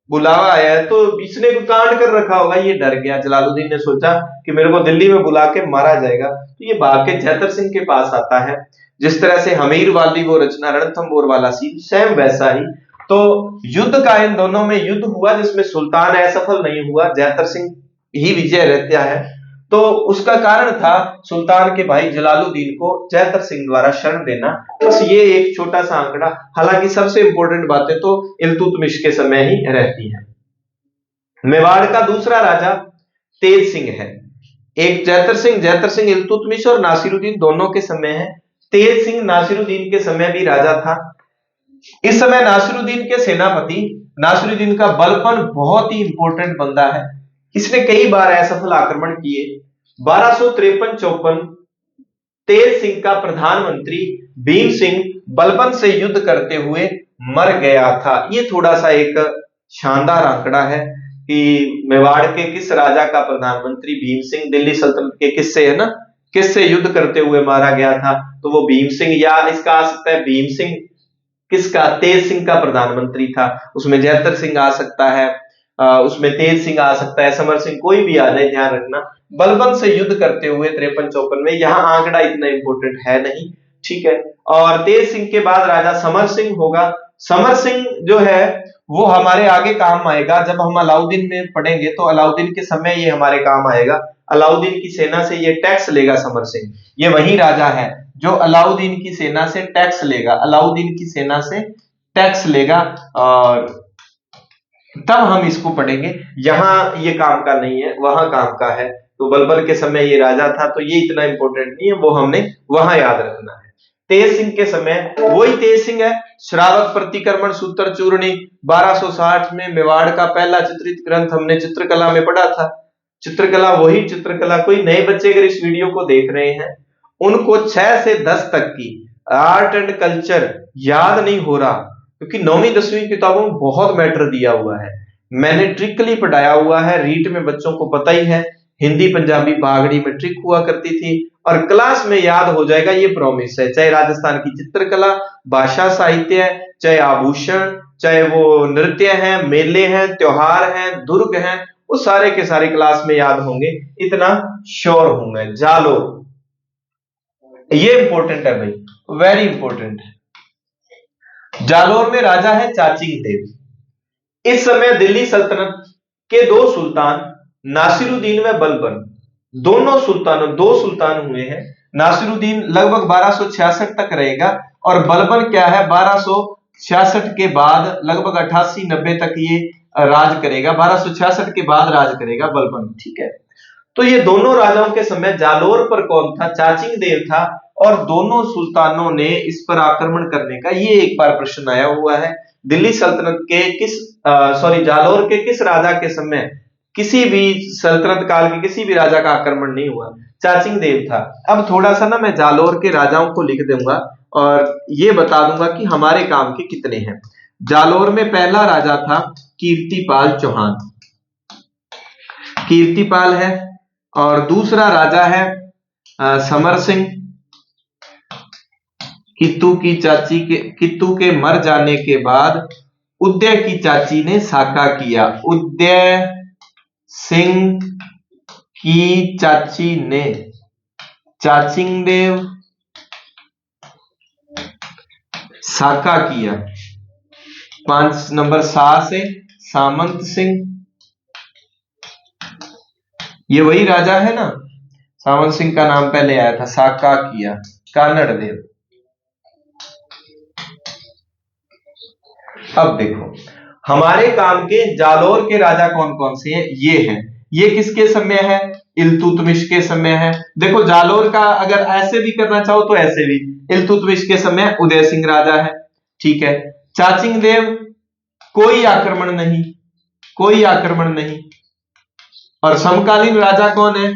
बुलावा आया है, तो इसने कोई कांड कर रखा होगा, ये डर गया। जलालुद्दीन ने सोचा कि मेरे को दिल्ली में बुला के मारा जाएगा, तो ये भाग के जैतर सिंह के पास आता है। जिस तरह से हमीर वाली वो रचना रणथंबोर वाला सीन, सेम वैसा ही। तो युद्ध का इन दोनों में युद्ध हुआ जिसमें सुल्तान असफल नहीं हुआ, जैतर सिंह ही विजय रहता है। तो उसका कारण था सुल्तान के भाई जलालुद्दीन को जैतर सिंह द्वारा शरण देना। बस ये एक छोटा सा आंकड़ा, हालांकि सबसे इंपॉर्टेंट बातें तो इल्तुतमिश के समय ही रहती हैं। मेवाड़ का दूसरा राजा तेज सिंह है। एक जैतर सिंह इल्तुतमिश और नासिरुद्दीन दोनों के समय है। तेज सिंह नासिरुद्दीन के समय भी राजा था। इस समय नासिरुद्दीन के सेनापति, नासिरुद्दीन का बलपन बहुत ही इंपॉर्टेंट बंदा है, इसने कई बार असफल आक्रमण किए। 1253-54 तेज सिंह का प्रधानमंत्री भीम सिंह बलबन से युद्ध करते हुए मर गया था। ये थोड़ा सा एक शानदार आंकड़ा है कि मेवाड़ के किस राजा का प्रधानमंत्री भीम सिंह दिल्ली सल्तनत के किससे, है ना, किससे युद्ध करते हुए मारा गया था, तो वो भीम सिंह, या इसका आ सकता है भीम सिंह किसका, तेज सिंह का प्रधानमंत्री था। उसमें जैतर सिंह आ सकता है, उसमें तेज सिंह आ सकता है, समर सिंह, कोई भी आ जाए, ध्यान रखना बलबन से युद्ध करते हुए 53-54 में। यहां आंकड़ा इतना इंपॉर्टेंट है नहीं, ठीक है। और तेज सिंह के बाद राजा समर सिंह होगा। समर सिंह जो है वो हमारे आगे काम आएगा, जब हम अलाउद्दीन में पढ़ेंगे तो अलाउद्दीन के समय ये हमारे काम आएगा। अलाउद्दीन की सेना से ये टैक्स लेगा समर सिंह, ये वही राजा है जो अलाउद्दीन की सेना से टैक्स लेगा, अलाउद्दीन की सेना से टैक्स लेगा, और तब हम इसको पढ़ेंगे। यहां ये काम का नहीं है, वहां काम का है। तो बलबन के समय ये राजा था, तो ये इतना इंपॉर्टेंट नहीं है, वो हमने वहां याद रखना है। तेज सिंह के समय वही तेज सिंह है, श्रावक प्रतिक्रमण सूत्र चूर्णी 1260 में मेवाड़ का पहला चित्रित ग्रंथ हमने चित्रकला में पढ़ा था। चित्रकला वही चित्रकला, कोई नए बच्चे अगर इस वीडियो को देख रहे हैं, उनको 6 से 10 तक की आर्ट एंड कल्चर याद नहीं हो रहा, क्योंकि 9वीं 10वीं किताबों में बहुत मैटर दिया हुआ है, मैंने ट्रिकली पढ़ाया हुआ है। रीट में बच्चों को पता ही है, हिंदी पंजाबी बागड़ी में ट्रिक हुआ करती थी, और क्लास में याद हो जाएगा, ये प्रॉमिस है। चाहे राजस्थान की चित्रकला, भाषा साहित्य, चाहे आभूषण, चाहे वो नृत्य है, मेले हैं, त्योहार हैं, दुर्ग हैं, वो सारे के सारे क्लास में याद होंगे, इतना श्योर हूं मैं। जालो, ये इंपॉर्टेंट है भाई, वेरी इंपॉर्टेंट है। जालोर में राजा है चाचिंग देव। इस समय दिल्ली सल्तनत के 2 सुल्तान नासिरुद्दीन व बलबन, दोनों सुल्तानों, 2 सुल्तान हुए हैं। नासिरुद्दीन लगभग 1266 तक रहेगा, और बलबन क्या है 1266 के बाद लगभग 88-90 तक ये राज करेगा, 1266 के बाद राज करेगा बलबन, ठीक है। तो ये दोनों राजाओं के समय जालोर पर कौन था, चाचिंग देव था, और दोनों सुल्तानों ने इस पर आक्रमण करने का, ये एक बार प्रश्न आया हुआ है। दिल्ली सल्तनत के जालोर के किस राजा के समय किसी भी सल्तनत काल के किसी भी राजा का आक्रमण नहीं हुआ, चाचिंग देव था। अब थोड़ा सा ना मैं जालोर के राजाओं को लिख दूंगा और ये बता दूंगा कि हमारे काम के कितने हैं। जालोर में पहला राजा था कीर्तिपाल चौहान, कीर्तिपाल है, और दूसरा राजा है समर सिंह। कित्तू के मर जाने के बाद उदय की चाची ने साका किया। उदय सिंह की चाची ने चाचिंगदेव साका किया। 5 नंबर सा से सामंत सिंह, ये वही राजा है ना, सामंत सिंह का नाम पहले आया था। साका किया कानड़ देव। अब देखो हमारे काम के जालोर के राजा कौन कौन से हैं, ये हैं। ये किसके समय है, इल्तुतमिश के समय है। देखो जालोर का अगर ऐसे भी करना चाहो तो ऐसे भी, इल्तुतमिश के समय उदय सिंह राजा है, ठीक है। चाचिंग देव कोई आक्रमण नहीं, कोई आक्रमण नहीं। और समकालीन राजा कौन है,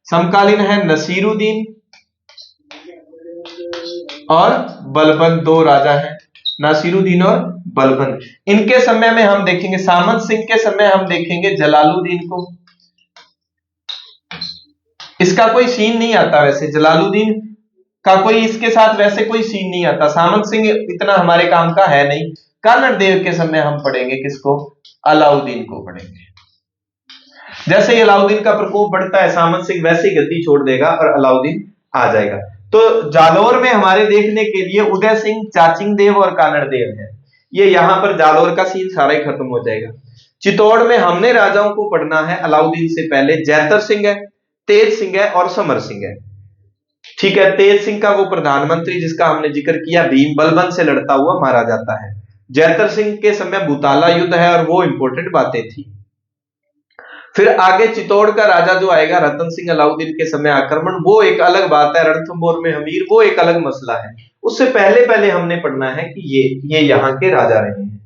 समकालीन है नसीरुद्दीन और बलबन, 2 राजा हैं, नासिरुद्दीन और बलबन। इनके समय में हम देखेंगे, सामंत सिंह के समय हम देखेंगे जलालुद्दीन को। इसका कोई सीन नहीं आता वैसे, जलालुद्दीन का कोई इसके साथ वैसे कोई सीन नहीं आता। सामंत सिंह इतना हमारे काम का है नहीं। कानड़ देव के समय हम पढ़ेंगे किसको, अलाउद्दीन को पढ़ेंगे। जैसे ही अलाउद्दीन का प्रकोप बढ़ता है, सामंत सिंह वैसे ही गद्दी छोड़ देगा और अलाउद्दीन आ जाएगा। तो जालोर में हमारे देखने के लिए उदय सिंह, चाचिंग देव और कानड़ देव है। ये यहां पर जालोर का सीन सारा ही खत्म हो जाएगा। चित्तौड़ में हमने राजाओं को पढ़ना है अलाउद्दीन से पहले। जैतर सिंह है, तेज सिंह है और समर सिंह है, ठीक है। तेज सिंह का वो प्रधानमंत्री जिसका हमने जिक्र किया, भीम बलबन से लड़ता हुआ मारा जाता है। जैतर सिंह के समय भूताला युद्ध है और वो इंपॉर्टेंट बातें थी। फिर आगे चित्तौड़ का राजा जो आएगा रतन सिंह, अलाउद्दीन के समय आक्रमण, वो एक अलग बात है। रणथंभौर में हमीर, वो एक अलग मसला है। उससे पहले पहले हमने पढ़ना है कि ये यहां के राजा रहे हैं।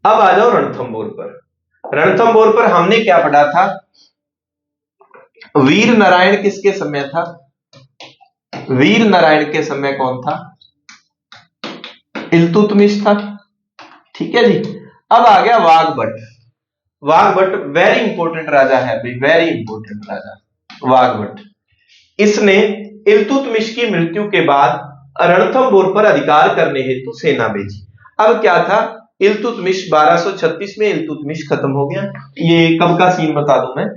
अब आ जाओ रणथंभौर पर। रणथंभौर पर हमने क्या पढ़ा था, वीर नारायण किसके समय था, वीर नारायण के समय कौन था, इल्तुतमिश था, ठीक है जी। अब आ गया वाघभट। वाघभट वेरी इंपॉर्टेंट राजा है भाई, वेरी इंपॉर्टेंट राजा वाघभट। इसने इल्तुतमिश की मृत्यु के बाद रणथंभौर पर अधिकार करने हेतु सेना भेजी। अब क्या था, इल्तुतमिश 1236 में इल्तुतमिश खत्म हो गया। ये कब का सीन बता दूं मैं,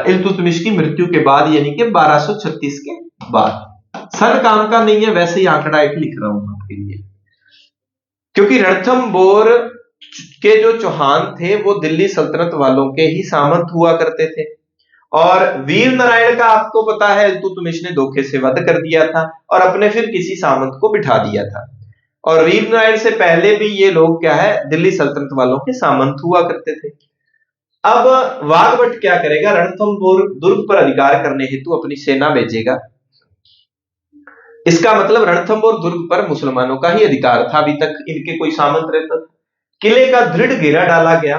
इल्तुतमिश की मृत्यु के बाद, यानी कि 1236 के बाद। सन काम का नहीं है, वैसे ही आंकड़ा एक लिख रहा हूं आपके लिए, क्योंकि रणथंभौर के जो चौहान थे वो दिल्ली सल्तनत वालों के ही सामंत हुआ करते थे। और वीर नारायण का आपको पता है इल्तुतमिश ने धोखे से वध कर दिया था और अपने फिर किसी सामंत को बिठा दिया था। और वीर नारायण से पहले भी ये लोग क्या है, दिल्ली सल्तनत वालों के सामंत हुआ करते थे। अब वाघभट क्या करेगा, रणथंभौर दुर्ग पर अधिकार करने हेतु अपनी सेना भेजेगा। इसका मतलब रणथंभौर दुर्ग पर मुसलमानों का ही अधिकार था, अभी तक इनके कोई सामंत रहता था। किले का दृढ़ घेरा डाला गया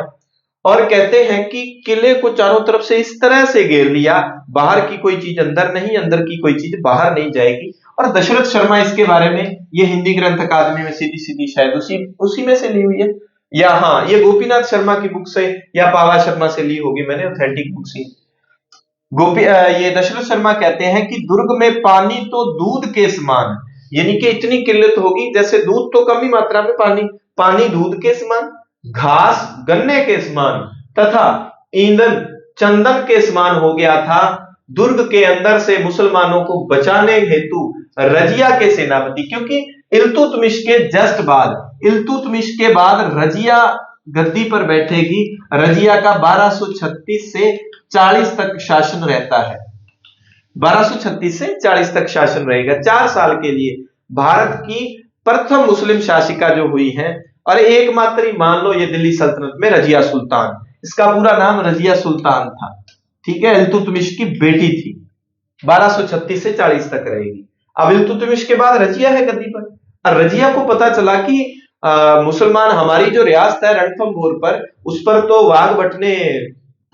और कहते हैं कि किले को चारों तरफ से इस तरह से घेर लिया, बाहर की कोई चीज अंदर नहीं, अंदर की कोई चीज बाहर नहीं जाएगी। और दशरथ शर्मा इसके बारे में, ये हिंदी ग्रंथ अकादमी में सीधी सीधी शायद उसी में से ली हुई है, या हाँ ये गोपीनाथ शर्मा की बुक से या पावा शर्मा से ली होगी, मैंने ऑथेंटिक बुक सी। ये दशरथ शर्मा कहते हैं कि दुर्ग में पानी तो दूध के समान, यानी कि इतनी किल्लत होगी जैसे दूध तो कम ही मात्रा में, पानी दूध के समान, घास गन्ने के समान तथा ईंधन चंदन के समान हो गया था। दुर्ग के अंदर से मुसलमानों को बचाने हेतु रजिया के सेनापति, क्योंकि इल्तुतमिश के जस्ट बाद, इल्तुतमिश के बाद रजिया गद्दी पर बैठेगी। रजिया का 1236 से 40 तक शासन रहता है, 1236 से 40 तक शासन रहेगा। 4 साल के लिए भारत की प्रथम मुस्लिम शासिका जो हुई है, और एकमात्र ही मान लो ये दिल्ली सल्तनत में रजिया सुल्तान, इसका पूरा नाम रजिया सुल्तान था, ठीक है। इल्तुतमिश की बेटी थी, 1236 से 40 तक रहेगी। अब इल्तुतमिश के बाद रजिया है गद्दी पर, और रजिया को पता चला कि मुसलमान हमारी जो रियासत है रणथंभौर पर, उस पर तो वाघभट ने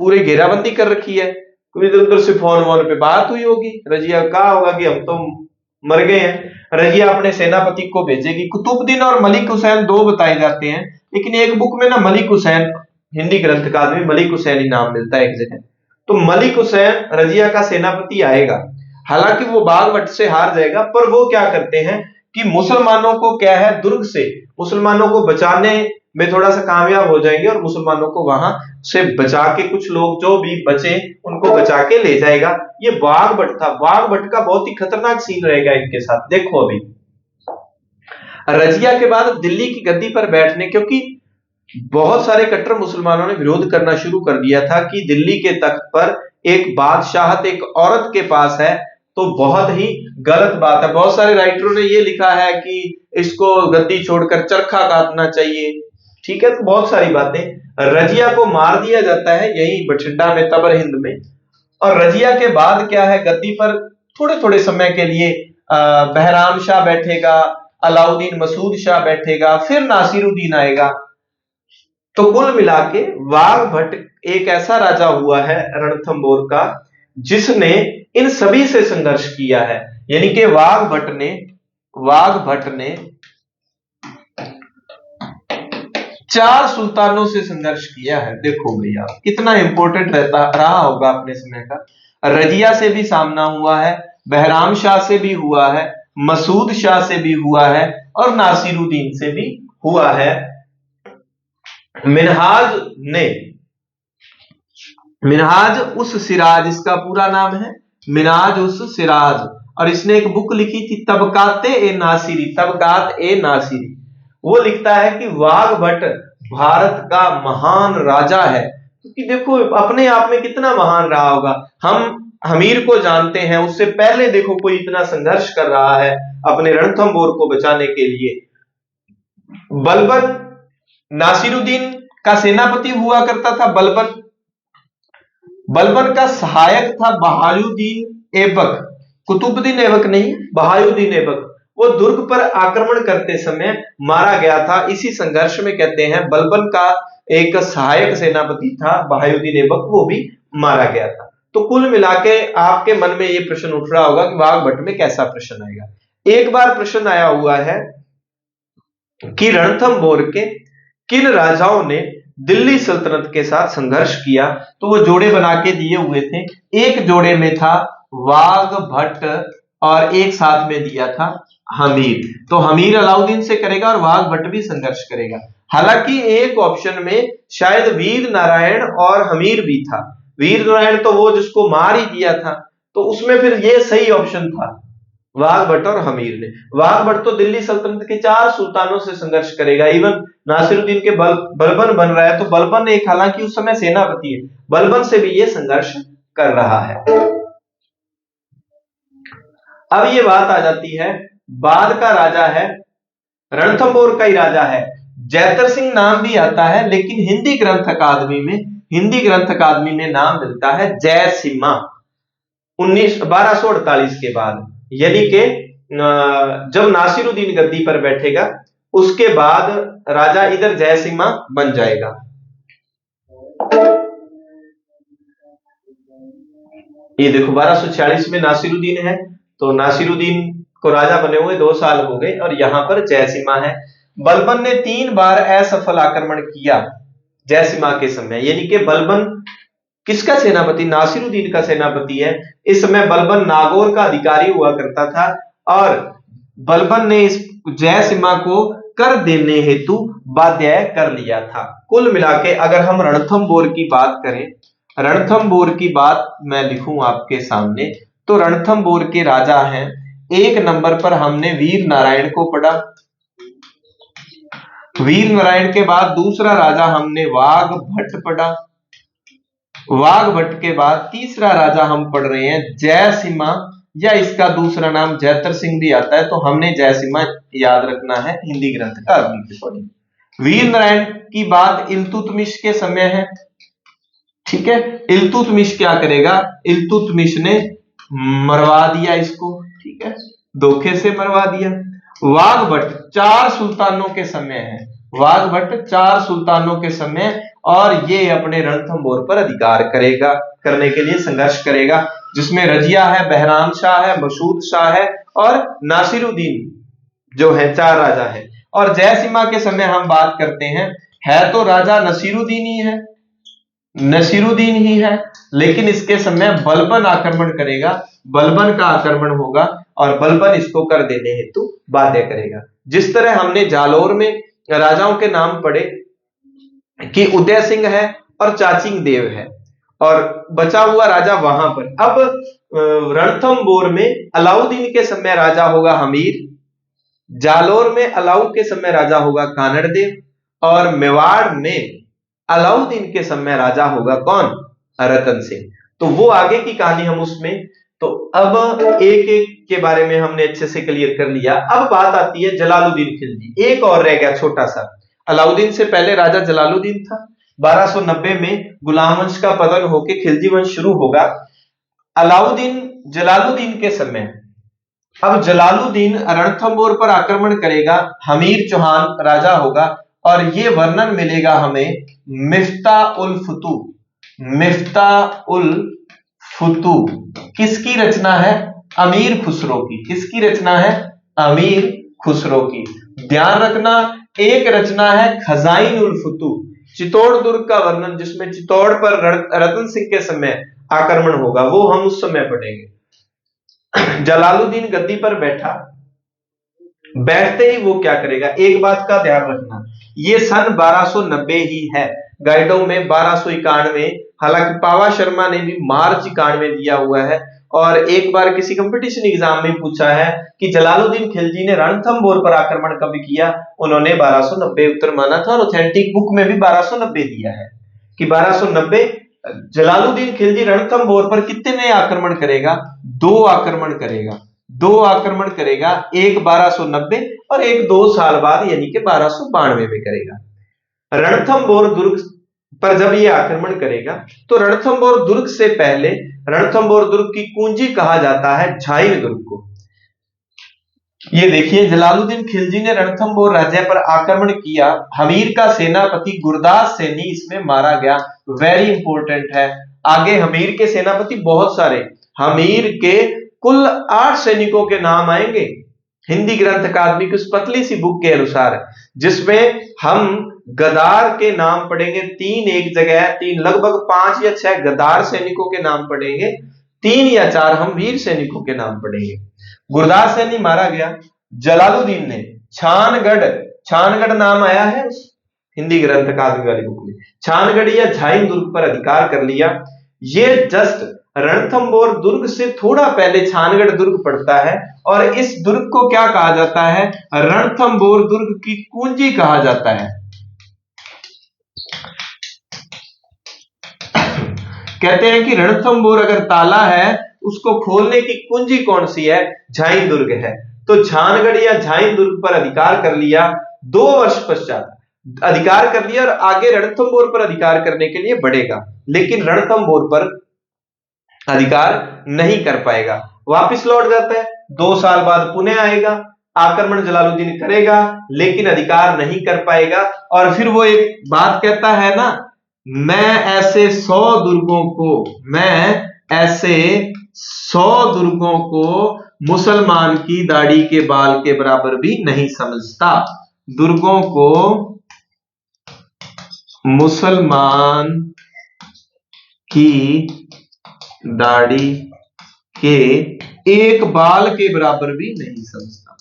पूरी घेराबंदी कर रखी है। इधर उधर से फोन वोन पे बात हुई होगी, रजिया कहा होगा कि हम तो मर गए हैं। रजिया अपने सेनापति को भेजेगी। कुतुबुद्दीन और मलिक हुसैन दो बताए जाते हैं, लेकिन एक बुक में ना मलिक हुसैन, हिंदी ग्रंथ अकादमी में मलिक हुसैन ही नाम मिलता है एक जगह। तो मलिक हुसैन रजिया का सेनापति आएगा, हालांकि वो बागभट्ट से हार जाएगा, पर वो क्या करते हैं कि मुसलमानों को क्या है, दुर्ग से मुसलमानों को बचाने में थोड़ा सा कामयाब हो जाएंगे और मुसलमानों को वहां से बचा के, कुछ लोग जो भी बचे उनको बचा के ले जाएगा। ये बागभट्ट था। बागभट्ट का बहुत ही खतरनाक सीन रहेगा इनके साथ। देखो अभी रजिया के बाद दिल्ली की गद्दी पर बैठने, क्योंकि बहुत सारे कट्टर मुसलमानों ने विरोध करना शुरू कर दिया था कि दिल्ली के तख्त पर एक बादशाहत एक औरत के पास है, तो बहुत ही गलत बात है। बहुत सारे राइटरों ने ये लिखा है कि इसको गद्दी छोड़कर चरखा काटना चाहिए, ठीक है। तो बहुत सारी बातें, रजिया को मार दिया जाता है यही बठिंडा में, तबर हिंद में। और रजिया के बाद क्या है, गद्दी पर थोड़े थोड़े समय के लिए बहराम शाह बैठेगा, अलाउद्दीन मसूद शाह बैठेगा, फिर नासिरुद्दीन आएगा। तो कुल मिला के वाघभट्ट एक ऐसा राजा हुआ है रणथंभौर का जिसने इन सभी से संघर्ष किया है। यानी कि वाघभट्ट ने 4 सुल्तानों से संघर्ष किया है। देखो भैया कितना इंपॉर्टेंट रहा होगा अपने समय का। रजिया से भी सामना हुआ है, बहराम शाह से भी हुआ है, मसूद शाह से भी हुआ है और नासिरुद्दीन से भी हुआ है। मिनहाज उस सिराज, इसका पूरा नाम है मिनहाज उस सिराज, और इसने एक बुक लिखी थी तबकात ए नासिरी। वो लिखता है कि वाघभट्ट भारत का महान राजा है, क्योंकि देखो अपने आप में कितना महान रहा होगा। हम हमीर को जानते हैं, उससे पहले देखो कोई इतना संघर्ष कर रहा है अपने रणथंभौर को बचाने के लिए। बलबन नासिरुद्दीन का सेनापति हुआ करता था। बलबन का सहायक था बहायुद्दीन ऐबक, कुतुबुद्दीन ऐबक नहीं, बहायुद्दीन ऐबक। वो दुर्ग पर आक्रमण करते समय मारा गया था। इसी संघर्ष में कहते हैं बलबन का एक सहायक सेनापति था बहायुद्दीन ऐबक, वो भी मारा गया था। तो कुल मिला के आपके मन में ये प्रश्न उठ रहा होगा कि वाघभट्ट में कैसा प्रश्न आएगा। एक बार प्रश्न आया हुआ है कि रणथंभौर के किन राजाओं ने दिल्ली सल्तनत के साथ संघर्ष किया, तो वो जोड़े बना के दिए हुए थे। एक जोड़े में था वाघभट्ट और एक साथ में दिया था हमीर। तो हमीर अलाउद्दीन से करेगा और वाघभट्ट भी संघर्ष करेगा। हालांकि एक ऑप्शन में शायद वीर नारायण और हमीर भी था। वीर नारायण तो वो जिसको मार ही दिया था, तो उसमें फिर ये सही ऑप्शन था वाघभट्ट और हमीर ने। वाघभट्ट तो दिल्ली सल्तनत के 4 सुल्तानों से संघर्ष करेगा। इवन नासिरुद्दीन के बलबन बन रहा है, तो बलबन एक, हालांकि उस समय सेनापति है, बलबन से भी ये संघर्ष कर रहा है। अब ये बात आ जाती है, बाद का राजा है रणथंभौर का ही राजा है, जैतर सिंह नाम भी आता है, लेकिन हिंदी ग्रंथ अकादमी में नाम मिलता है जयसिम्हा 1248 के बाद। यानी कि जब नासिरुद्दीन गद्दी पर बैठेगा उसके बाद राजा इधर जयसिम्हा बन जाएगा। ये देखो 1246 में नासिरुद्दीन है, तो नासिरुद्दीन को राजा बने हुए 2 साल हो गए और यहां पर जयसिम्हा है। बलबन ने 3 बार असफल आक्रमण किया जयसिम्हा के समय। यानी कि बलबन किसका सेनापति, नासिरुद्दीन का सेनापति है। इस समय बलबन नागौर का अधिकारी हुआ करता था और बलबन ने इस जयसिम्हा को कर देने हेतु बाध्य कर लिया था। कुल मिलाके अगर हम रणथंभौर की बात करें, रणथंभौर की बात मैं लिखूं आपके सामने, तो रणथंभौर के राजा हैं, 1 नंबर पर हमने वीर नारायण को पढ़ा। वीर नारायण के बाद दूसरा राजा हमने वाघभट्ट पढ़ा। वाघभट्ट के बाद तीसरा राजा हम पढ़ रहे हैं जयसिम्हा, या इसका दूसरा नाम जैतर सिंह भी आता है, तो हमने जयसिम्हा याद रखना है हिंदी ग्रंथ अकादमी के पढ़ी। वीर नारायण की बात इल्तुतमिश के समय है, ठीक है। इल्तुतमिश क्या करेगा, इल्तुतमिश ने मरवा दिया इसको, ठीक है, धोखे से मरवा दिया। वाघभट्ट 4 सुल्तानों के समय है, वाघभट्ट 4 सुल्तानों के समय, और ये अपने रणथंभौर पर अधिकार करेगा, करने के लिए संघर्ष करेगा, जिसमें रजिया है, बहराम शाह है, मसूद शाह है और नासिरुद्दीन जो है, 4 राजा है। और जयसीमा के समय हम बात करते हैं, है तो राजा नसीरुद्दीन ही है, नसीरुद्दीन ही है, लेकिन इसके समय बलबन आक्रमण करेगा, बलबन का आक्रमण होगा और बलबन इसको कर देने हेतु बाध्य करेगा। जिस तरह हमने जालोर में राजाओं के नाम पढ़े कि उदय सिंह है और चाचिंग देव है, और बचा हुआ राजा वहां पर। अब रणथंबोर में अलाउद्दीन के समय राजा होगा हमीर, जालोर में अलाउ के समय राजा होगा कानड़देव, और मेवाड़ में अलाउद्दीन के समय राजा होगा कौन? रतन सिंह। तो वो आगे की कहानी हम उसमें, तो अब एक एक के बारे में हमने अच्छे से क्लियर कर लिया। अब बात आती है जलालुद्दीन खिलजी, एक और रह गया छोटा सा। अलाउद्दीन से पहले राजा जलालुद्दीन था। 1290 में गुलाम वंश का पतन होकर खिलजी वंश शुरू होगा। अलाउद्दीन जलालुद्दीन के समय, अब जलालुद्दीन रणथंबोर पर आक्रमण करेगा, हमीर चौहान राजा होगा, और ये वर्णन मिलेगा हमें मिफ्ता उल फुतू, मिफ्ता उल फुतू किसकी रचना है? अमीर खुसरो की। किसकी रचना है? अमीर खुसरो की। ध्यान रखना, एक रचना है खजाइन उल फुतू, चित्तौड़ दुर्ग का वर्णन, जिसमें चित्तौड़ पर रतन सिंह के समय आक्रमण होगा, वो हम उस समय पढ़ेंगे। जलालुद्दीन गद्दी पर बैठा, बैठते ही वो क्या करेगा, एक बात का ध्यान रखना, ये सन 1290 ही है। गाइडों में 1291, हालांकि पावा शर्मा ने भी मार्च 91 दिया हुआ है। और एक बार किसी कंपटीशन एग्जाम में पूछा है कि जलालुद्दीन खिलजी ने रणथंबोर पर आक्रमण कब किया, उन्होंने 1290 उत्तर माना था, और ऑथेंटिक बुक में भी 1290 दिया है कि 1290 जलालुद्दीन खिलजी रणथंबोर पर कितने आक्रमण करेगा? 2 आक्रमण करेगा, 2 आक्रमण करेगा, एक 1290 और एक 2 साल बाद यानी कि 1292 में करेगा। रणथंबोर दुर्ग पर जब ये आक्रमण करेगा, तो रणथंबोर दुर्ग से पहले रणथंबोर दुर्ग की कुंजी कहा जाता है झाइन दुर्ग को। ये देखिए, जलालुद्दीन खिलजी ने रणथंबोर राज्य पर आक्रमण किया, हमीर का सेनापति गुरदास सैनी इसमें मारा गया। वेरी इंपॉर्टेंट है, आगे हमीर के सेनापति बहुत सारे, हमीर के कुल 8 सैनिकों के नाम आएंगे हिंदी ग्रंथ अकादमी की उस पतली सी बुक के अनुसार, जिसमें हम गदार के नाम पढ़ेंगे 3, एक जगह 3, लगभग 5 या 6 गदार सैनिकों के नाम पढ़ेंगे, 3 या 4 हम वीर सैनिकों के नाम पढ़ेंगे। गुरदास सैनी मारा गया। जलालुद्दीन ने छानगढ़, छानगढ़ नाम आया है उस हिंदी ग्रंथ अकादमी वाली बुक में, छानगढ़ या झाइन दुर्ग पर अधिकार कर लिया। ये जस्ट रणथंबोर दुर्ग से थोड़ा पहले छानगढ़ दुर्ग पड़ता है, और इस दुर्ग को क्या कहा जाता है? रणथंबोर दुर्ग की कुंजी कहा जाता है। कहते हैं कि रणथंबोर अगर ताला है, उसको खोलने की कुंजी कौन सी है? झाइन दुर्ग है। तो छानगढ़ या झाइन दुर्ग पर अधिकार कर लिया, 2 वर्ष पश्चात अधिकार कर लिया, और आगे रणथंबोर पर अधिकार करने के लिए बढ़ेगा, लेकिन रणथंबोर पर अधिकार नहीं कर पाएगा, वापिस लौट जाता है। 2 साल बाद पुनः आएगा, आक्रमण जलालुद्दीन करेगा, लेकिन अधिकार नहीं कर पाएगा। और फिर वो एक बात कहता है ना, मैं ऐसे 100 दुर्गों को, मैं ऐसे 100 दुर्गों को मुसलमान की दाढ़ी के बाल के बराबर भी नहीं समझता। दुर्गों को मुसलमान की दाढ़ी के एक बाल के बराबर भी नहीं समझता।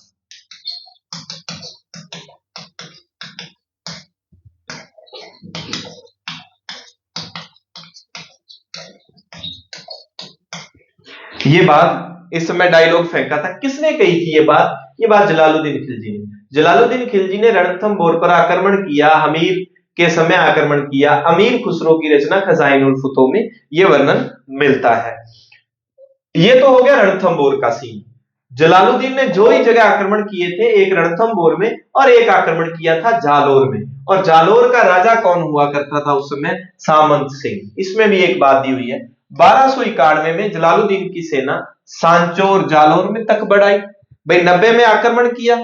ये बात इस समय डायलॉग फेंका था, किसने कही थी ये बात? ये बात जलालुद्दीन खिलजी ने। जलालुद्दीन खिलजी ने रणथंबोर पर आक्रमण किया, हमीर के समय आक्रमण किया। अमीर खुसरो की रचना खजाइन उल फुतू में यह वर्णन मिलता है। ये तो हो गया रणथंबोर का सीन। जलालुद्दीन ने जो ही जगह आक्रमण किए थे, एक रणथंबोर में और एक आक्रमण किया था जालोर में। और जालोर का राजा कौन हुआ करता था उस समय? सामंत सिंह। इसमें भी एक बात दी हुई है, 1291 में जलालुद्दीन की सेना सांचौर जालोर में तक बढ़ाई। भाई 90 में आक्रमण किया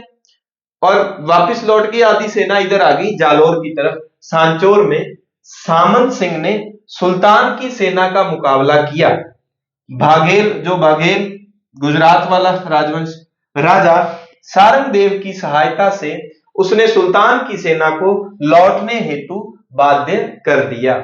और वापस लौट के आधी सेना इधर आ गई जालोर की तरफ। सांचौर में सामंत सिंह ने सुल्तान की सेना का मुकाबला किया। बाघेल, जो बाघेल गुजरात वाला राजवंश, राजा सारंगदेव की सहायता से उसने सुल्तान की सेना को लौटने हेतु बाध्य कर दिया।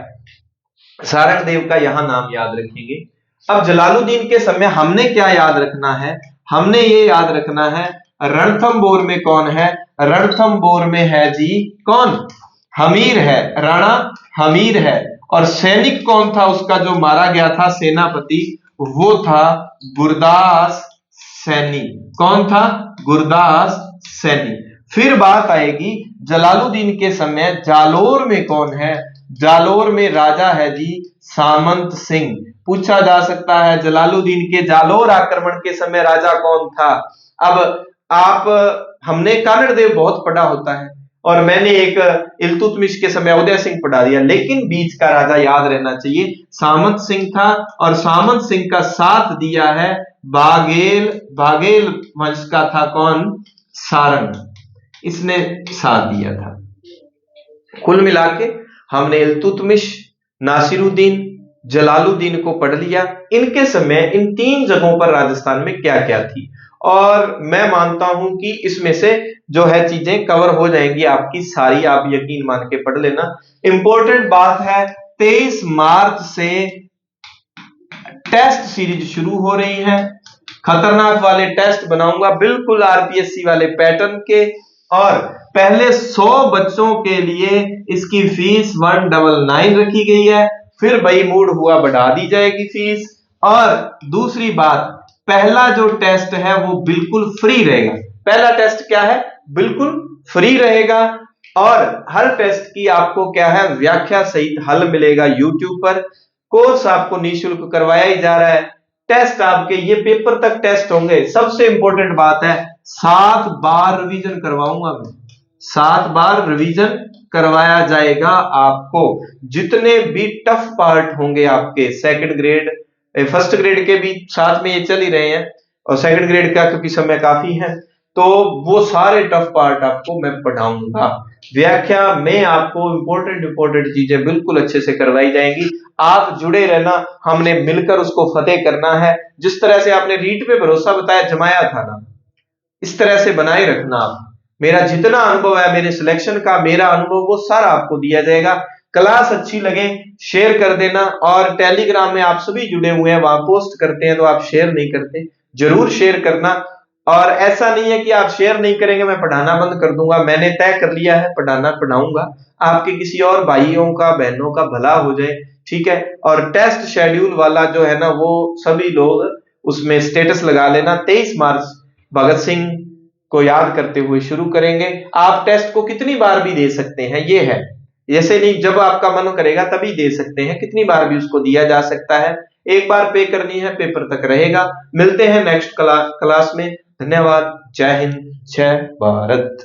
सारंगदेव का यहां नाम याद रखेंगे। अब जलालुद्दीन के समय हमने क्या याद रखना है, हमने ये याद रखना है रणथंबोर में कौन है, रणथंबोर में है जी कौन, हमीर है, राणा हमीर है। और सैनिक कौन था उसका जो मारा गया था सेनापति, वो था गुरदास सैनी। कौन था, गुरदास सैनी। फिर बात आएगी जलालुद्दीन के समय जालोर में कौन है, जालोर में राजा है जी सामंत सिंह। पूछा जा सकता है जलालुद्दीन के जालोर आक्रमण के समय राजा कौन था। अब आप, हमने कानड़ देव बहुत पढ़ा होता है और मैंने एक इल्तुतमिश के समय उदय सिंह पढ़ा दिया, लेकिन बीच का राजा याद रहना चाहिए सामंत सिंह था। और सामंत सिंह का साथ दिया है बाघेल वंश का था कौन, सारंग, इसने साथ दिया था। कुल मिला के हमने इल्तुतमिश, नासिरुद्दीन, जलालुद्दीन को पढ़ लिया। इनके समय इन तीन जगहों पर राजस्थान में क्या क्या थी, और मैं मानता हूं कि इसमें से जो है चीजें कवर हो जाएंगी आपकी सारी, आप यकीन मान के पढ़ लेना। इंपॉर्टेंट बात है 23 मार्च से टेस्ट सीरीज शुरू हो रही है। खतरनाक वाले टेस्ट बनाऊंगा बिल्कुल आरपीएससी वाले पैटर्न के, और पहले 100 बच्चों के लिए इसकी फीस 199 रखी गई है, फिर भाई मूड हुआ बढ़ा दी जाएगी फीस। और दूसरी बात, पहला जो टेस्ट है वो बिल्कुल फ्री रहेगा। पहला टेस्ट क्या है, बिल्कुल फ्री रहेगा, और हर टेस्ट की आपको क्या है व्याख्या सहित हल मिलेगा यूट्यूब पर। कोर्स आपको निःशुल्क करवाया ही जा रहा है। टेस्ट आपके ये पेपर तक टेस्ट होंगे। सबसे इंपॉर्टेंट बात है 7 बार रिवीजन करवाऊंगा मैं, 7 बार रिवीजन करवाया जाएगा आपको। जितने भी टफ पार्ट होंगे आपके सेकंड ग्रेड, फर्स्ट ग्रेड के भी साथ में ये चल ही रहे हैं, और सेकंड ग्रेड का क्योंकि समय काफी है, तो वो सारे टफ पार्ट आपको मैं पढ़ाऊंगा। व्याख्या में आपको इंपॉर्टेंट चीजें बिल्कुल अच्छे से करवाई जाएंगी। आप जुड़े रहना, हमने मिलकर उसको फतेह करना है। जिस तरह से आपने रीट पे भरोसा बताया जमाया था ना, इस तरह से बनाए रखना आप। मेरा जितना अनुभव है मेरे सिलेक्शन का, मेरा अनुभव वो सारा आपको दिया जाएगा। क्लास अच्छी लगे शेयर कर देना, और टेलीग्राम में आप सभी जुड़े हुए हैं, वहां पोस्ट करते हैं तो आप शेयर नहीं करते, जरूर शेयर करना। और ऐसा नहीं है कि आप शेयर नहीं करेंगे मैं पढ़ाना बंद कर दूंगा, मैंने तय कर लिया है पढ़ाना पढ़ाऊंगा, आपके किसी और भाइयों का बहनों का भला हो जाए, ठीक है। और टेस्ट शेड्यूल वाला जो है ना, वो सभी लोग उसमें स्टेटस लगा लेना। 23 मार्च भगत सिंह को याद करते हुए शुरू करेंगे। आप टेस्ट को कितनी बार भी दे सकते हैं, ये है, ऐसे नहीं जब आपका मन करेगा तभी दे सकते हैं, कितनी बार भी उसको दिया जा सकता है। एक बार पे करनी है, पेपर तक रहेगा। मिलते हैं नेक्स्ट क्लास में। धन्यवाद। जय हिंद, जय भारत।